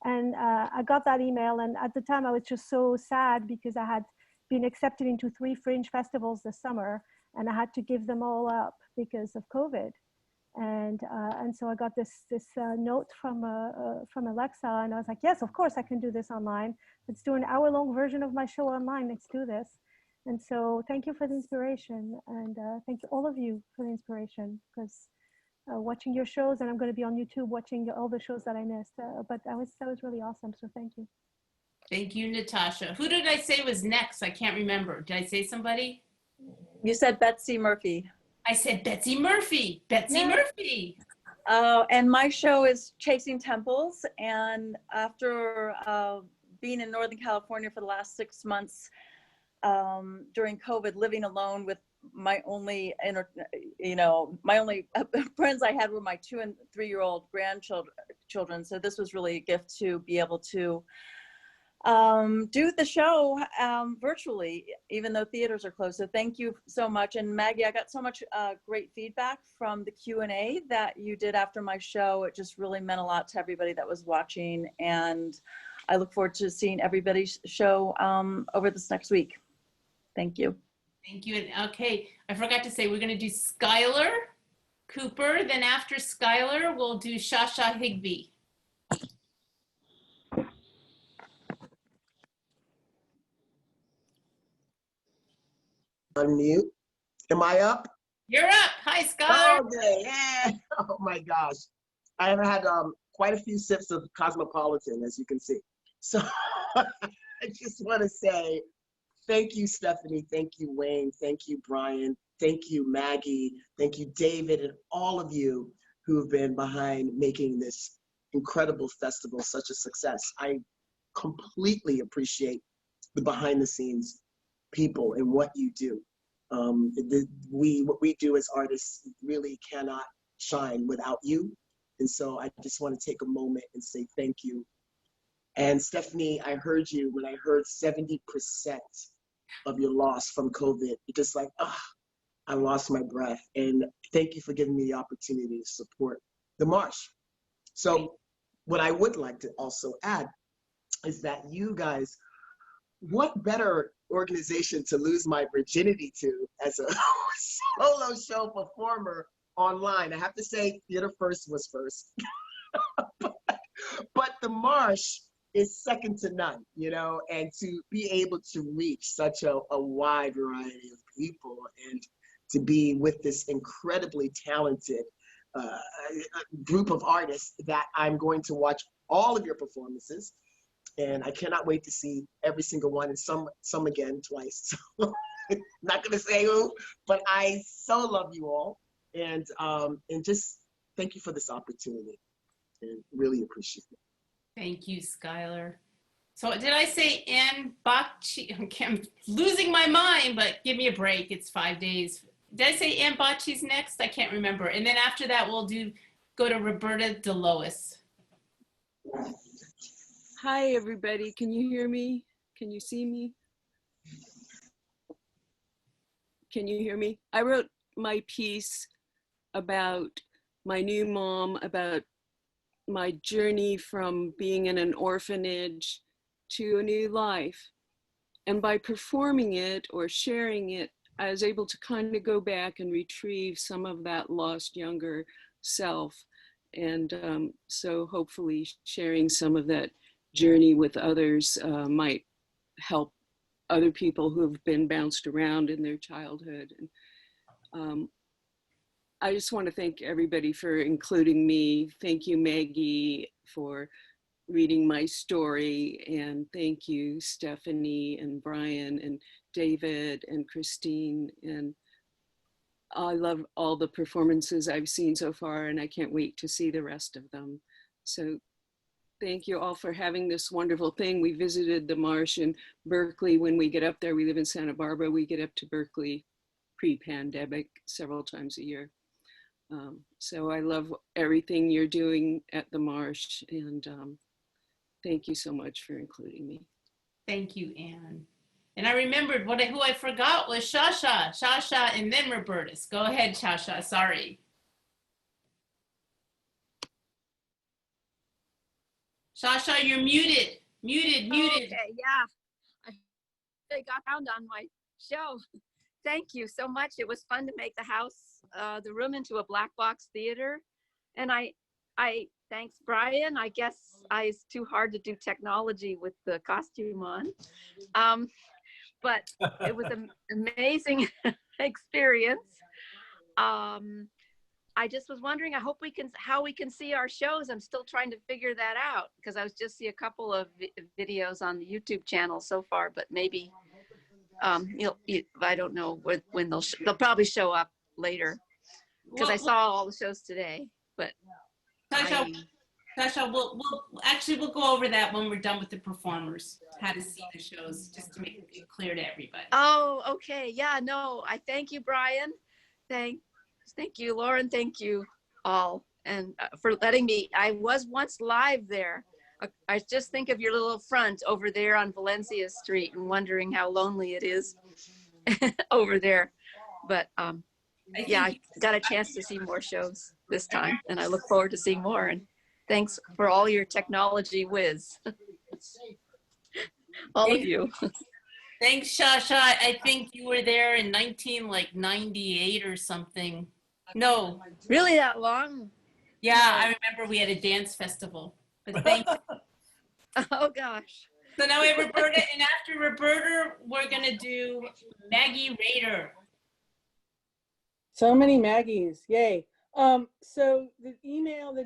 And I got that email, and at the time I was just so sad because I had been accepted into 3 fringe festivals this summer, and I had to give them all up because of COVID. And so I got this note from Alexa, and I was like, yes, of course I can do this online. Let's do an hour-long version of my show online. Let's do this. And so thank you for the inspiration, and thank you all of you for the inspiration, because watching your shows, and I'm going to be on YouTube watching all the shows that I missed. But that was really awesome. So thank you. Thank you, Natasha. Who did I say was next? I can't remember. Did I say somebody? You said Betsy Murphy. I said Betsy Murphy. Betsy Murphy. And my show is Chasing Temples. And after being in Northern California for the last 6 months during COVID, living alone with my only, my only friends I had were my 2- and 3-year-old grandchildren. So this was really a gift to be able to do the show virtually, even though theaters are closed. So thank you so much. And Maggie, I got so much great feedback from the Q&A that you did after my show. It just really meant a lot to everybody that was watching. And I look forward to seeing everybody's show over this next week. Thank you. Thank you. And okay, I forgot to say, we're going to do Skylar Cooper. Then after Skylar, we'll do Shasha Higby. Unmute. Am I up? You're up. Hi, Skylar. Okay. Yeah. Oh my gosh. I have had quite a few sips of Cosmopolitan, as you can see. So I just want to say thank you, Stephanie. Thank you, Wayne. Thank you, Brian. Thank you, Maggie. Thank you, David, and all of you who have been behind making this incredible festival such a success. I completely appreciate the behind the scenes people and what you do. What we do as artists really cannot shine without you. And so I just want to take a moment and say thank you. And Stephanie, I heard you when I heard 70% of your loss from COVID. It's just like, I lost my breath. And thank you for giving me the opportunity to support the Marsh. So what I would like to also add is that you guys, what better organization to lose my virginity to as a solo show performer online? I have to say Theater First was first. but the Marsh is second to none, and to be able to reach such a wide variety of people and to be with this incredibly talented group of artists that I'm going to watch all of your performances. And I cannot wait to see every single one, and some again twice. So, not gonna say who, but I so love you all, and just thank you for this opportunity, and really appreciate it. Thank you, Skylar. So did I say Ann Bocci? Okay, I'm losing my mind, but give me a break. It's 5 days. Did I say Ann Bocci's next? I can't remember. And then after that, we'll go to Roberta Delois. Hi, everybody. Can you hear me? Can you see me? Can you hear me? I wrote my piece about my new mom, about my journey from being in an orphanage to a new life. And by performing it or sharing it, I was able to kind of go back and retrieve some of that lost younger self. And so hopefully sharing some of that journey with others might help other people who have been bounced around in their childhood. And I just want to thank everybody for including me. Thank you, Maggie, for reading my story. And thank you, Stephanie and Brian and David and Christine. And I love all the performances I've seen so far, and I can't wait to see the rest of them. So thank you all for having this wonderful thing. We visited the Marsh in Berkeley. When we get up there, we live in Santa Barbara. We get up to Berkeley pre-pandemic several times a year. So I love everything you're doing at the Marsh, and thank you so much for including me. Thank you, Anne. And I remembered who I forgot was Shasha, and then Roberta's. Go ahead, Shasha, sorry. Shasha, you're muted, muted. Okay, yeah. I got found on my show. Thank you so much. It was fun to make the room into a black box theater. And I thanks, Brian. I guess it's too hard to do technology with the costume on. But it was an amazing experience. I just was wondering, I hope how we can see our shows. I'm still trying to figure that out because I was just see a couple of videos on the YouTube channel so far, but maybe, I don't know when they'll probably show up later because I saw all the shows today, but. Sasha, we'll go over that when we're done with the performers, how to see the shows, just to make it clear to everybody. Oh, okay. Yeah, no, I thank you, Brian. Thank you, Lauren. Thank you all. And for letting me, I was once live there. I just think of your little front over there on Valencia Street and wondering how lonely it is over there. But yeah, I got a chance to see more shows this time and I look forward to seeing more. And thanks for all your technology whiz. All of you. Thanks, Shasha. I think you were there in 1998 or something. No. Really that long? Yeah, I remember we had a dance festival. But thanks. Oh gosh. So now we have Roberta, and after Roberta, we're gonna do Maggie Rader. So many Maggies, yay. So the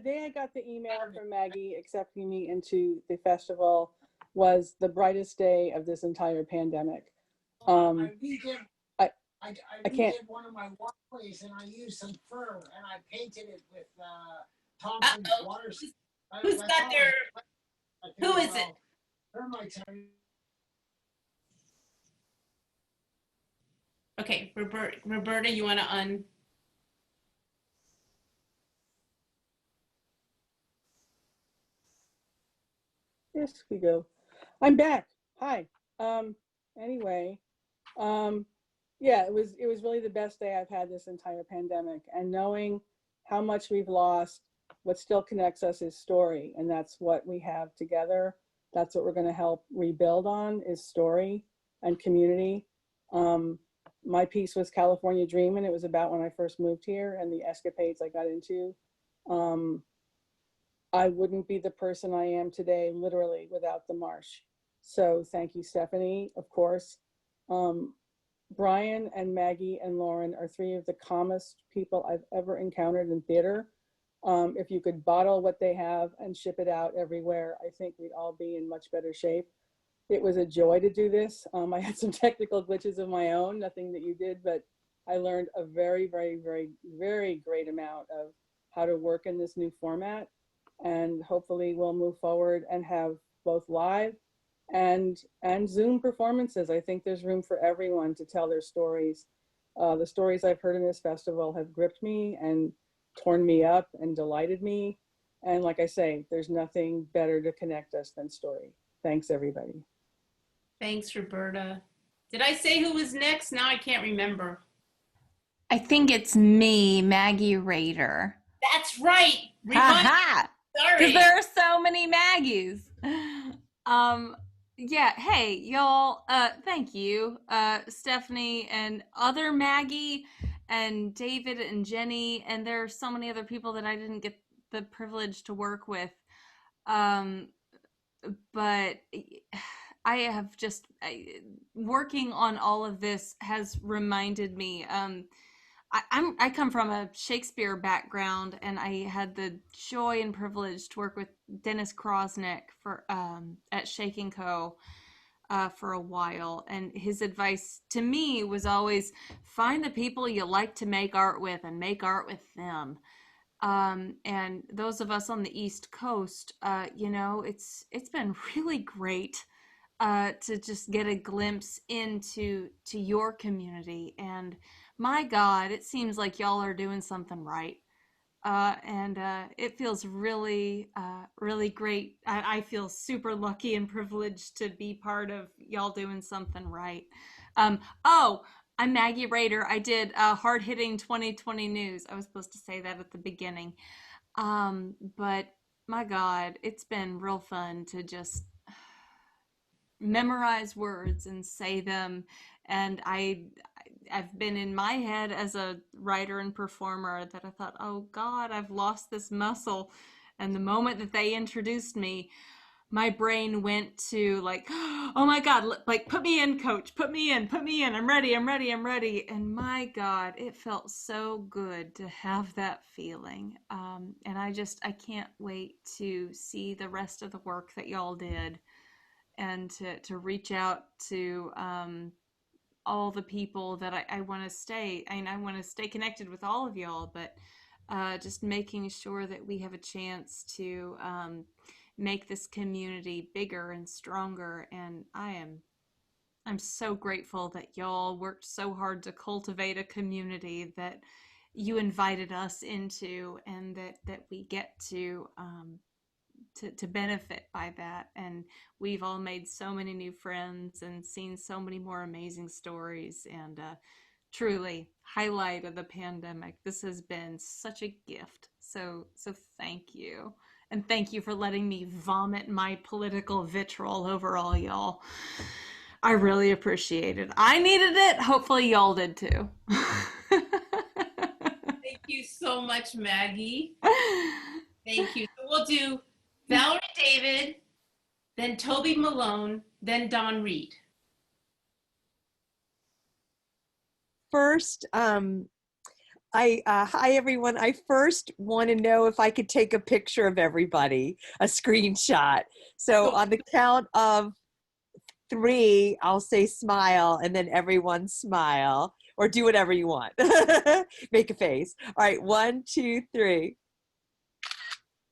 day I got the email from Maggie accepting me into the festival was the brightest day of this entire pandemic. I can't. One of my walkways and I used some fur and I painted it with Thompson's water. Who's got their? Who is it? Okay, Roberta, you want to Yes, we go. I'm back. Hi. Anyway, yeah, it was really the best day I've had this entire pandemic, and knowing how much we've lost, what still connects us is story, and that's what we have together. That's what we're going to help rebuild on is story and community. My piece was California Dreamin'. It was about when I first moved here and the escapades I got into. I wouldn't be the person I am today, literally, without the Marsh. So thank you, Stephanie, of course. Brian and Maggie and Lauren are three of the calmest people I've ever encountered in theater. If you could bottle what they have and ship it out everywhere, I think we'd all be in much better shape. It was a joy to do this. I had some technical glitches of my own, nothing that you did, but I learned a very, very, very, very great amount of how to work in this new format. And hopefully we'll move forward and have both live and Zoom performances. I think there's room for everyone to tell their stories. The stories I've heard in this festival have gripped me and torn me up and delighted me. And like I say, there's nothing better to connect us than story. Thanks, everybody. Thanks, Roberta. Did I say who was next? Now I can't remember. I think it's me, Maggie Rader. That's right. Sorry. Because there are so many Maggies. Yeah, hey, y'all, thank you, Stephanie and other Maggie and David and Jenny, and there are so many other people that I didn't get the privilege to work with. But I have just, working on all of this has reminded me, I come from a Shakespeare background, and I had the joy and privilege to work with Dennis Krosnick for at Shake & Co. For a while, and his advice to me was always find the people you like to make art with and make art with them. And those of us on the East Coast, you know, it's been really great to just get a glimpse into your community. And my God, it seems like y'all are doing something right. and it feels really, really great. I feel super lucky and privileged to be part of y'all doing something right. Oh, I'm Maggie Rader. I did Hard Hitting 2020 News. I was supposed to say that at the beginning. But my God, it's been real fun to just memorize words and say them. And I've been in my head as a writer and performer that I thought, oh God, I've lost this muscle. And the moment that they introduced me, my brain went to like, oh my God, like put me in, coach, put me in, I'm ready. And my God, it felt so good to have that feeling. And I can't wait to see the rest of the work that y'all did, and to reach out to all the people that I want to stay. I want to stay connected with all of y'all, but just making sure that we have a chance to make this community bigger and stronger. And I'm so grateful that y'all worked so hard to cultivate a community that you invited us into, and that we get to benefit by that. And we've all made so many new friends and seen so many more amazing stories, and truly highlight of the pandemic. This has been such a gift. So thank you. And thank you for letting me vomit my political vitriol over all y'all. I really appreciate it. I needed it. Hopefully y'all did too. Thank you so much, Maggie. Thank you. So we'll do Valerie David, then Toby Malone, then Don Reed. First, hi everyone. I first want to know if I could take a picture of everybody, a screenshot. So on the count of 3, I'll say smile, and then everyone smile, or do whatever you want. Make a face. All right, 1, 2, 3.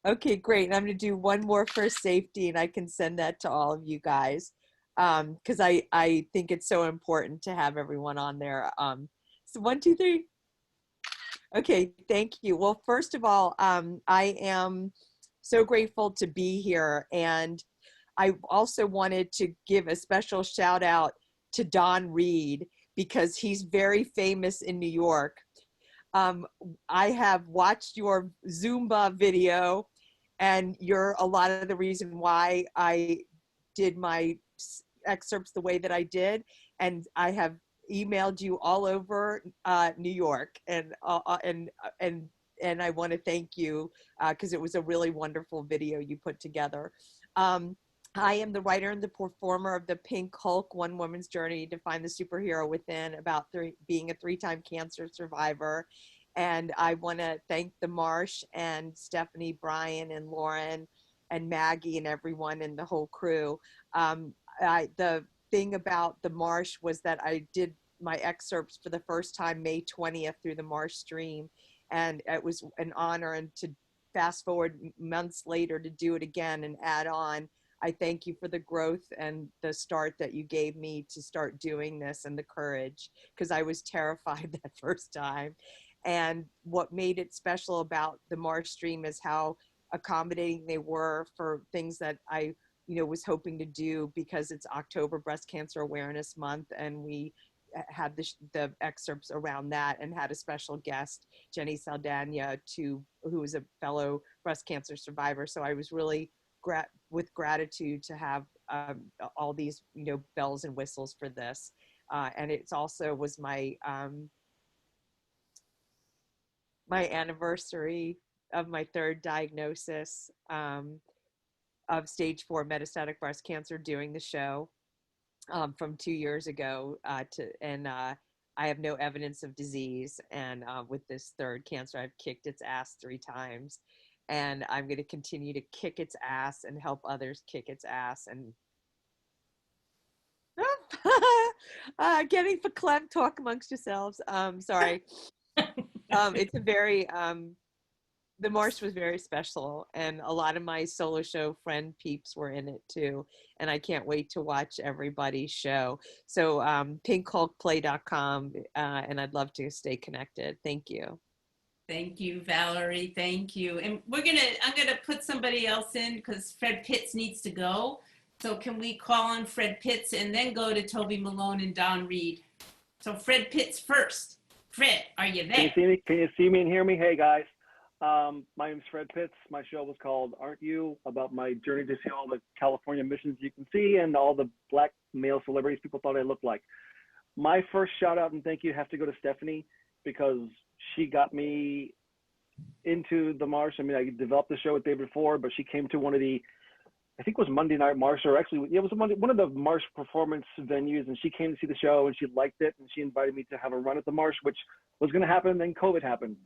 Okay, great. And I'm going to do one more for safety, and I can send that to all of you guys, because I think it's so important to have everyone on there. So 1, 2, 3. Okay, thank you. Well, first of all, I am so grateful to be here, and I also wanted to give a special shout out to Don Reed, because he's very famous in New York. I have watched your Zumba video, and you're a lot of the reason why I did my excerpts the way that I did, and I have emailed you all over New York, and I want to thank you because it was a really wonderful video you put together. I am the writer and the performer of the Pink Hulk, One Woman's Journey to Find the Superhero Within, about being a 3-time cancer survivor. And I want to thank the Marsh and Stephanie, Brian, and Lauren, and Maggie, and everyone in the whole crew. The thing about the Marsh was that I did my excerpts for the first time May 20th through the MarshStream, and it was an honor. And to fast forward months later to do it again and add on, I thank you for the growth and the start that you gave me to start doing this, and the courage, because I was terrified that first time. And what made it special about the MarshStream is how accommodating they were for things that I, was hoping to do, because it's October Breast Cancer Awareness Month, and we had the excerpts around that, and had a special guest, Jenny Saldana, who was a fellow breast cancer survivor. So I was really with gratitude to have all these, bells and whistles for this. And it's also was my my anniversary of my 3rd diagnosis of stage 4 metastatic breast cancer, doing the show from 2 years ago I have no evidence of disease. And with this 3rd cancer, I've kicked its ass 3 times. And I'm going to continue to kick its ass and help others kick its ass. And getting verklempt, talk amongst yourselves. Sorry. It's a very, the Marsh was very special. And a lot of my solo show friend peeps were in it too. And I can't wait to watch everybody's show. So pinkhulkplay.com, and I'd love to stay connected. Thank you. Thank you, Valerie. Thank you. And I'm gonna put somebody else in because Fred Pitts needs to go. So can we call on Fred Pitts and then go to Toby Malone and Don Reed? So Fred Pitts first. Fred, are you there? Can you see me? Can you see me and hear me? Hey guys, my name's Fred Pitts. My show was called Aren't You? About my journey to see all the California missions you can see and all the black male celebrities people thought I looked like. My first shout out and thank you has to go to Stephanie because she got me into the Marsh. I mean, I developed the show with David before, but she came to one of the, I think it was Monday Night Marsh, or actually it was one of the Marsh performance venues, and she came to see the show and she liked it, and she invited me to have a run at the Marsh, which was going to happen, then COVID happened.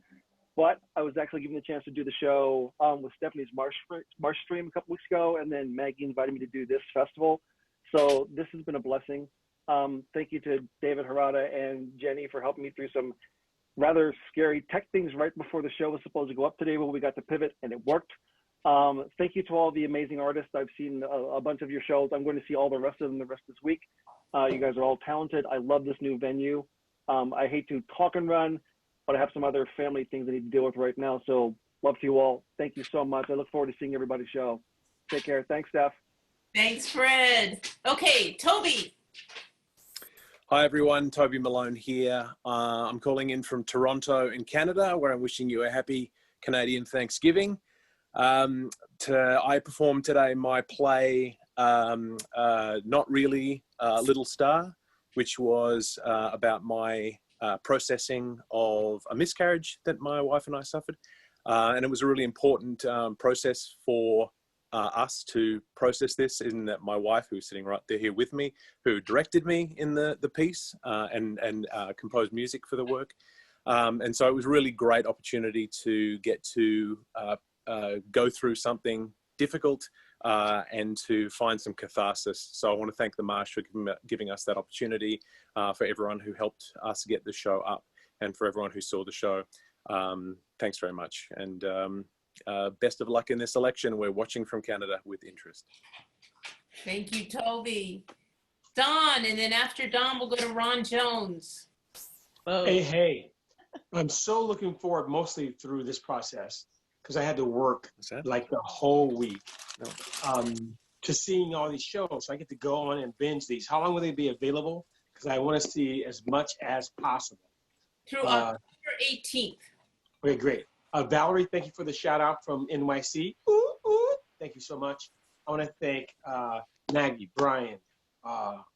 But I was actually given the chance to do the show with Stephanie's MarshStream a couple weeks ago, and then Maggie invited me to do this festival. So this has been a blessing. Thank you to David Harada and Jenny for helping me through some rather scary tech things right before the show was supposed to go up today, but we got to pivot and it worked. Thank you to all the amazing artists. I've seen a bunch of your shows. I'm going to see all the rest of them the rest of this week. You guys are all talented. I love this new venue. I hate to talk and run, but I have some other family things I need to deal with right now. So love to you all. Thank you so much. I look forward to seeing everybody's show. Take care. Thanks, Steph. Thanks, Fred. Okay, Toby. Hi everyone, Toby Malone here. I'm calling in from Toronto in Canada, where I'm wishing you a happy Canadian Thanksgiving. I performed today my play, Not Really Little Star, which was about my processing of a miscarriage that my wife and I suffered. And it was a really important process for us to process this, in that my wife, who's sitting right there here with me, who directed me in the piece and composed music for the work. And so it was a really great opportunity to get to go through something difficult and to find some catharsis. So I want to thank the Marsh for giving us that opportunity, for everyone who helped us get the show up, and for everyone who saw the show. Thanks very much. And best of luck in this election. We're watching from Canada with interest. Thank you, Toby. Don, and then after Don, we'll go to Ron Jones. Whoa. Hey. I'm so looking forward, mostly through this process, because I had to work like the whole week to seeing all these shows. So I get to go on and binge these. How long will they be available? Because I want to see as much as possible. Through October 18th. Okay, great. Valerie, thank you for the shout out from NYC. Ooh, ooh. Thank you so much. I want to thank Maggie, Brian,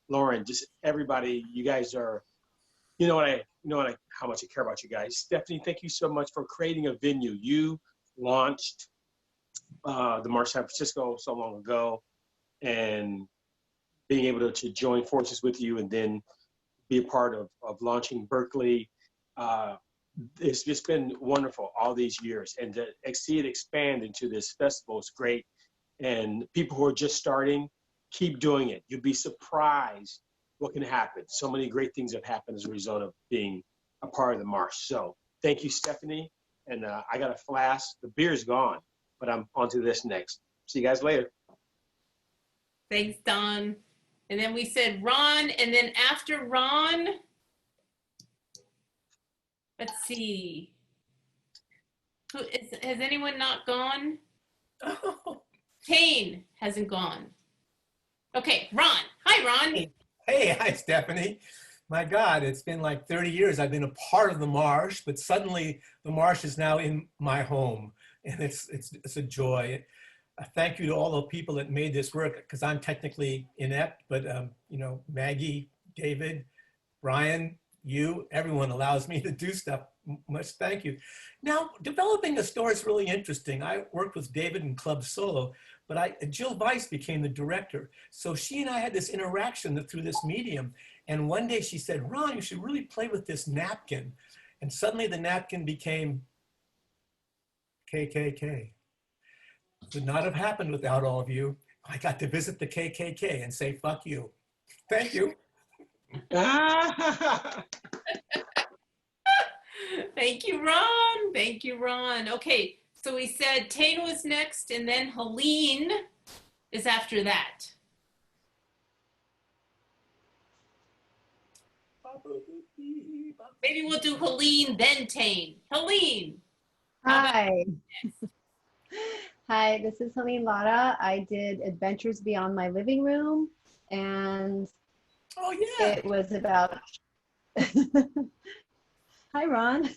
Lauren, just everybody. You guys are, how much I care about you guys. Stephanie, thank you so much for creating a venue. You launched the Marsh San Francisco so long ago, and being able to join forces with you and then be a part of launching Berkeley. It's just been wonderful all these years, and to see it expand into this festival is great. And people who are just starting, keep doing it. You'd be surprised what can happen. So many great things have happened as a result of being a part of the Marsh. So thank you, Stephanie. And I got a flask. The beer's gone, but I'm onto this next. See you guys later. Thanks, Don. And then we said Ron, and then after Ron, let's see. Has anyone not gone? Oh. Tane hasn't gone. Okay, Ron. Hi, Ron. Hey, hi, Stephanie. My God, it's been like 30 years I've been a part of the Marsh, but suddenly the Marsh is now in my home, and it's a joy. Thank you to all the people that made this work, because I'm technically inept, but Maggie, David, Brian, you, everyone allows me to do stuff. Much thank you. Now, developing a story is really interesting. I worked with David in Club Solo, but Jill Weiss became the director. So she and I had this interaction through this medium. And one day she said, Ron, you should really play with this napkin. And suddenly the napkin became KKK. Would not have happened without all of you. I got to visit the KKK and say, fuck you. Thank you. Thank you, Ron. Thank you, Ron. Okay, so we said Tane was next, and then Helene is after that. Maybe we'll do Helene, then Tane. Helene. Hi. Hi, this is Helene Lara. I did Adventures Beyond My Living Room, and it was about, hi Ron,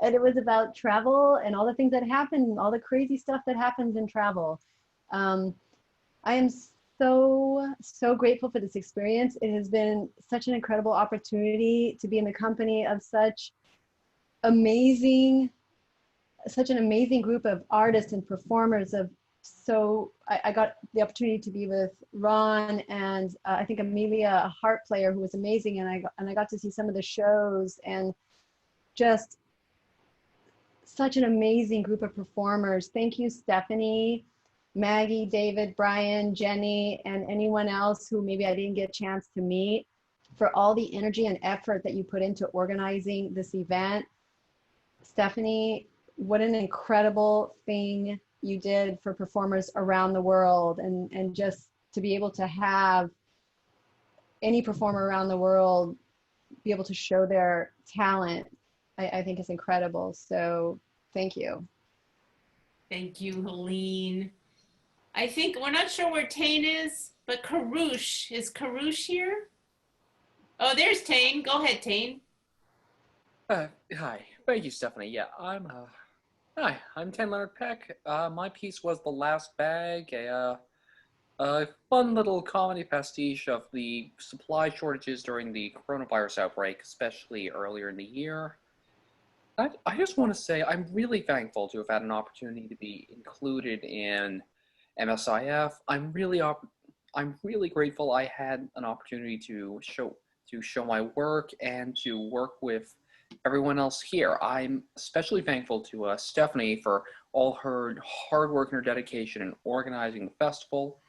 and it was about travel and all the things that happen, all the crazy stuff that happens in travel. I am so grateful for this experience. It has been such an incredible opportunity to be in the company of such an amazing group of artists and performers. I got the opportunity to be with Ron and I think Amelia, a harp player who was amazing, and I got to see some of the shows, and just such an amazing group of performers. Thank you, Stephanie, Maggie, David, Brian, Jenny, and anyone else who maybe I didn't get a chance to meet, for all the energy and effort that you put into organizing this event. Stephanie, what an incredible thing you did for performers around the world, and just to be able to have any performer around the world be able to show their talent, I think is incredible. So thank you. Thank you, Helene. I think we're not sure where Tane is, but Karush, is Karush here? Oh, there's Tane. Go ahead, Tane. Hi. Thank you, Stephanie. Yeah, I'm Tane Leonard Peck. My piece was The Last Bag, a fun little comedy pastiche of the supply shortages during the coronavirus outbreak, especially earlier in the year. I just want to say I'm really thankful to have had an opportunity to be included in MSIF. I'm really grateful I had an opportunity to show my work and to work with everyone else here. I'm especially thankful to Stephanie for all her hard work and her dedication in organizing the festival,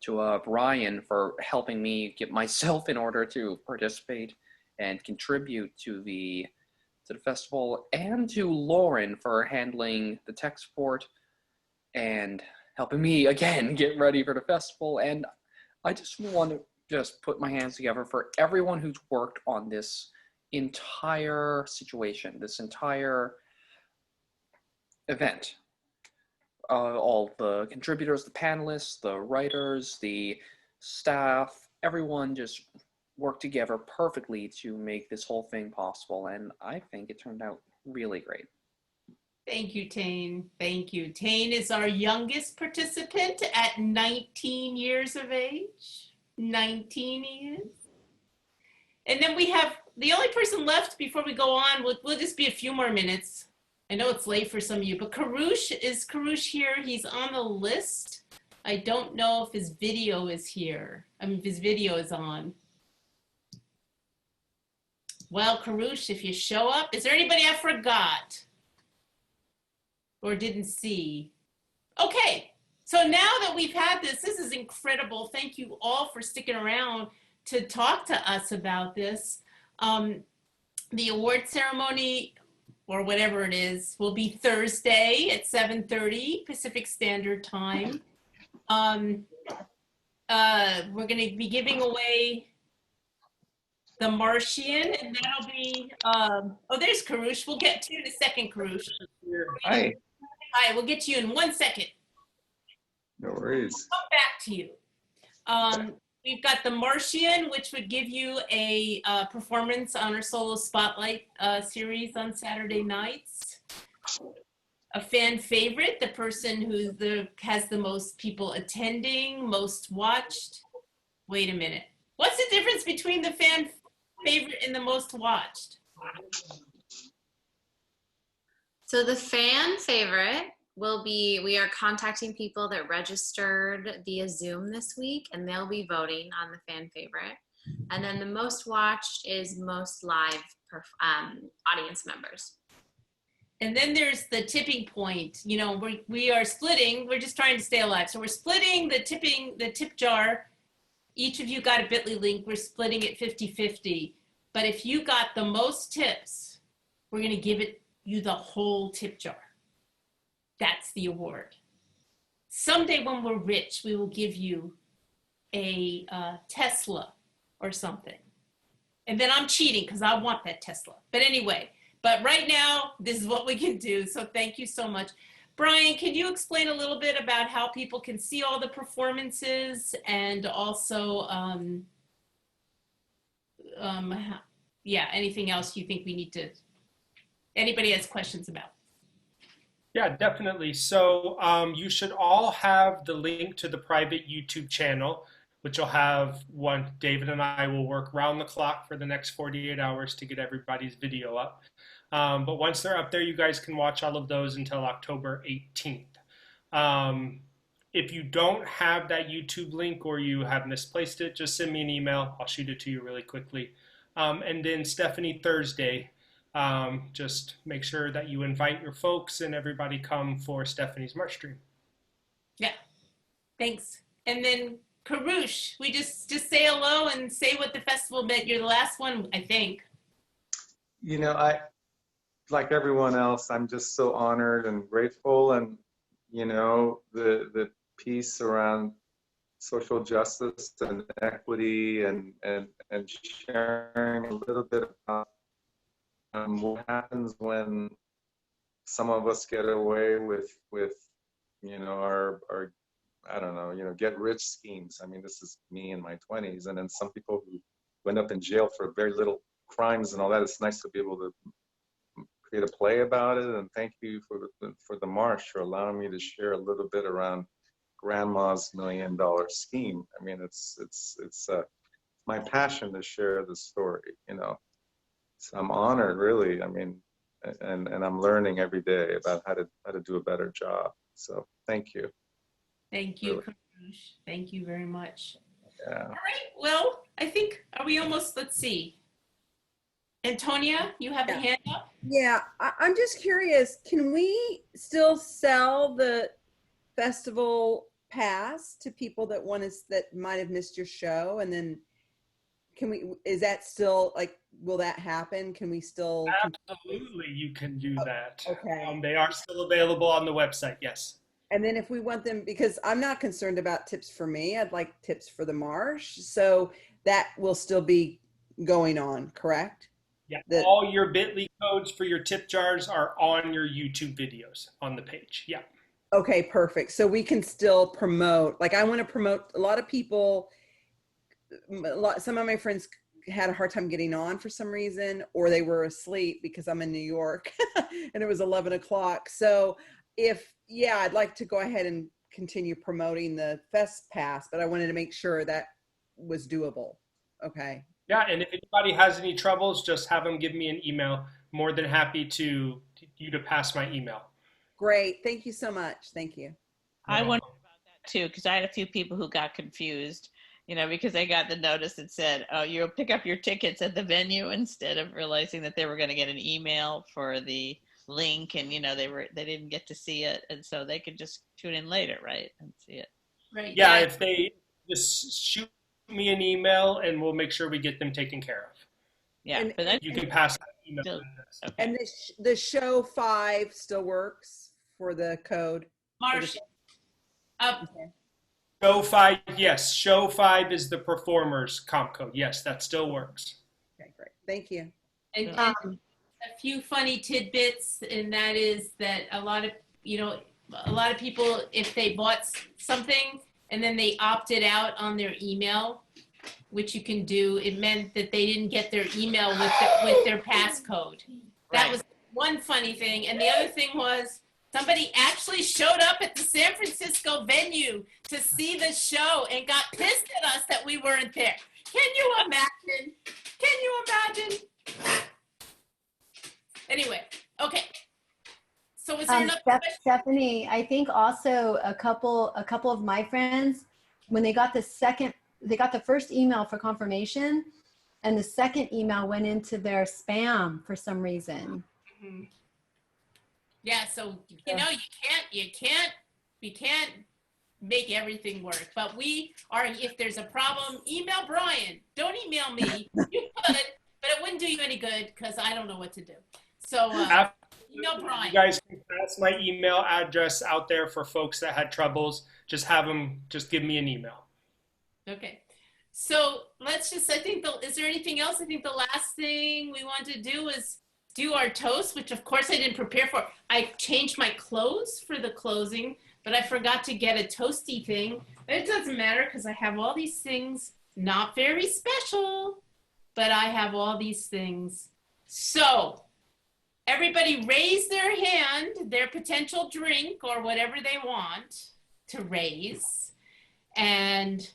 to Brian for helping me get myself in order to participate and contribute to the festival, and to Lauren for handling the tech support and helping me again get ready for the festival. And I just want to put my hands together for everyone who's worked on this entire situation, this entire event. All the contributors, the panelists, the writers, the staff, everyone just worked together perfectly to make this whole thing possible, and I think it turned out really great. Thank you, Tane. Thank you. Tane is our youngest participant at 19 years of age. 19 years. And then we have the only person left before we go on. We'll just be a few more minutes. I know it's late for some of you, but is Karush here? He's on the list. I don't know if his video is here. I mean, if his video is on. Well, Karush, if you show up, is there anybody I forgot or didn't see? Okay, so now that we've had this is incredible. Thank you all for sticking around to talk to us about this. The award ceremony, or whatever it is, will be Thursday at 7:30 Pacific Standard Time. We're going to be giving away the Martian, and that'll be, oh, there's Karush. We'll get to you in a second, Karush. Hi. Hi, we'll get to you in 1 second. No worries. We'll come back to you. We've got the Martian, which would give you a performance on our solo spotlight series on Saturday nights. A fan favorite, the person who has the most people attending, most watched. Wait a minute. What's the difference between the fan favorite and the most watched? So the fan favorite will be, we are contacting people that registered via Zoom this week, and they'll be voting on the fan favorite. And then the most watched is most live audience members. And then there's the tipping point. You know, we are splitting, we're just trying to stay alive. So we're splitting the tip jar. Each of you got a bit.ly link. We're splitting it 50-50. But if you got the most tips, we're going to give you the whole tip jar. That's the award. Someday when we're rich, we will give you a Tesla or something. And then I'm cheating because I want that Tesla. But anyway, But right now, this is what we can do. So thank you so much. Brian, can you explain a little bit about how people can see all the performances and also, yeah, anything else you think we need to, anybody has questions about? Yeah, definitely. So you should all have the link to the private YouTube channel, which will have one. David and I will work round the clock for the next 48 hours to get everybody's video up. But once they're up there, you guys can watch all of those until October 18th. If you don't have that YouTube link or you have misplaced it, just send me an email. I'll shoot it to you really quickly. And then Stephanie, Thursday, just make sure that you invite your folks and everybody come for Stephanie's MarshStream. Yeah, thanks. And then Karush, we just say hello and say what the festival meant. You're the last one, I think. You know, I, like everyone else, I'm just so honored and grateful, and you know, the piece around social justice and equity and sharing a little bit about what happens when some of us get away with you know, our I don't know, you know, get rich schemes. I mean, this is me in my 20s, and then some people who went up in jail for very little crimes and all that. It's nice to be able to create a play about it, and thank you for the Marsh for allowing me to share a little bit around Grandma's $1 million scheme. I mean, it's my passion to share the story, you know. So I'm honored, really. I mean, and I'm learning every day about how to do a better job. So thank you. Thank you, Karush. Thank you very much. Yeah. All right, well, I think, are we almost, let's see. Antonia, you have a hand up? Yeah, I'm just curious, can we still sell the festival pass to people that that might have missed your show? And then is that still, like, will that happen? Can we still? Absolutely, you can do that. Okay. They are still available on the website, yes. And then if we want them, because I'm not concerned about tips for me, I'd like tips for the Marsh. So that will still be going on, correct? Yeah, all your bit.ly codes for your tip jars are on your YouTube videos on the page. Yeah. Okay, perfect. So we can still promote, like I want to promote, a lot of people, some of my friends had a hard time getting on for some reason, or they were asleep because I'm in New York and it was 11 o'clock. So I'd like to go ahead and continue promoting the Fest Pass, but I wanted to make sure that was doable. Okay. Yeah, and if anybody has any troubles, just have them give me an email. More than happy to pass my email. Great. Thank you so much. Thank you. I wondered about that too, because I had a few people who got confused, you know, because they got the notice that said, oh, you'll pick up your tickets at the venue, instead of realizing that they were going to get an email for the link, and, you know, they didn't get to see it. And so they could just tune in later, right, and see it. Right. Yeah, if they just shoot me an email and we'll make sure we get them taken care of. Yeah, and, but you can pass that email. Okay. And the show 5 still works for the code? Marsh. Show 5, yes. Show 5 is the performer's comp code. Yes, that still works. Okay, great. Thank you. And a few funny tidbits, and that is that a lot of people, if they bought something and then they opted out on their email, which you can do, it meant that they didn't get their email with their passcode. That was one funny thing. And the other thing was somebody actually showed up at the San Francisco venue to see the show and got pissed at us that we weren't there. Can you imagine? Can you imagine? Anyway, okay. So is there another question? Stephanie, I think also a couple of my friends, when they got the first email for confirmation, and the second email went into their spam for some reason. Mm-hmm. Yeah, so you know, you can't make everything work, but if there's a problem, email Brian. Don't email me. You could, but it wouldn't do you any good because I don't know what to do. So email Brian. You guys can pass my email address out there for folks that had troubles. Just give me an email. Okay. So let's just, is there anything else? I think the last thing we want to do is do our toast, which of course I didn't prepare for. I changed my clothes for the closing, but I forgot to get a toasty thing. But it doesn't matter because I have all these things, not very special, but I have all these things. So everybody raise their hand, their potential drink or whatever they want to raise. And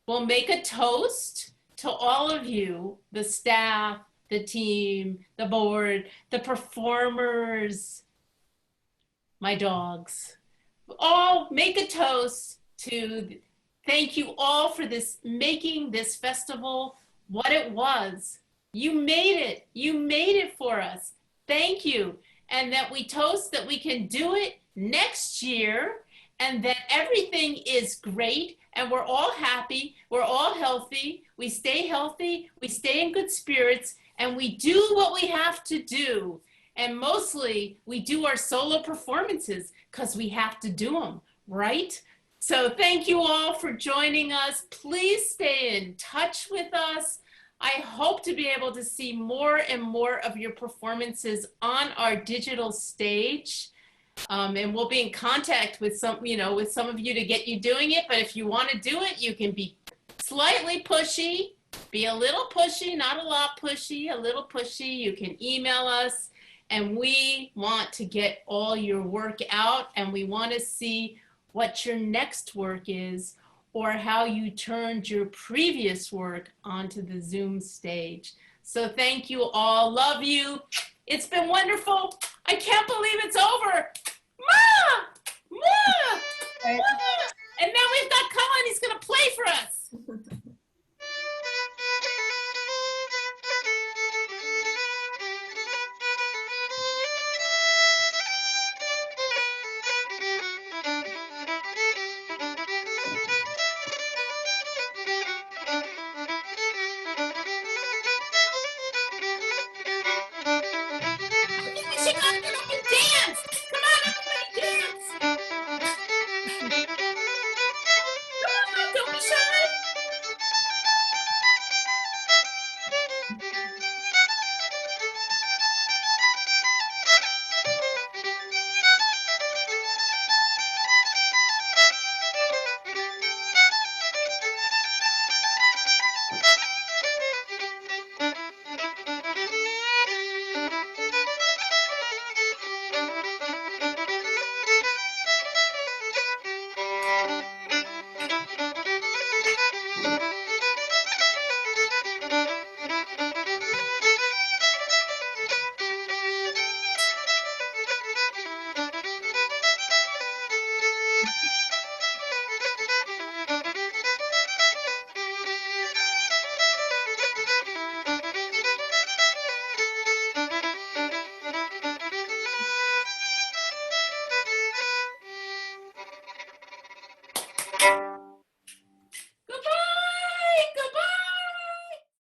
we'll make a toast to all of you, the staff, the team, the board, the performers, my dogs. All make a toast to thank you all for this, making this festival what it was. You made it. You made it for us. Thank you. And that we toast that we can do it next year and that everything is great and we're all happy, we're all healthy, we stay healthy, we stay in good spirits, and we do what we have to do. And mostly we do our solo performances because we have to do them, right? So thank you all for joining us. Please stay in touch with us. I hope to be able to see more and more of your performances on our digital stage. And we'll be in contact with some of you to get you doing it. But if you want to do it, you can be slightly pushy, be a little pushy, not a lot pushy, a little pushy. You can email us and we want to get all your work out and we want to see what your next work is or how you turned your previous work onto the Zoom stage. So thank you all. Love you. It's been wonderful. I can't believe it's over. Ma! Ma! Ma! And now we've got Colin. He's going to play for us.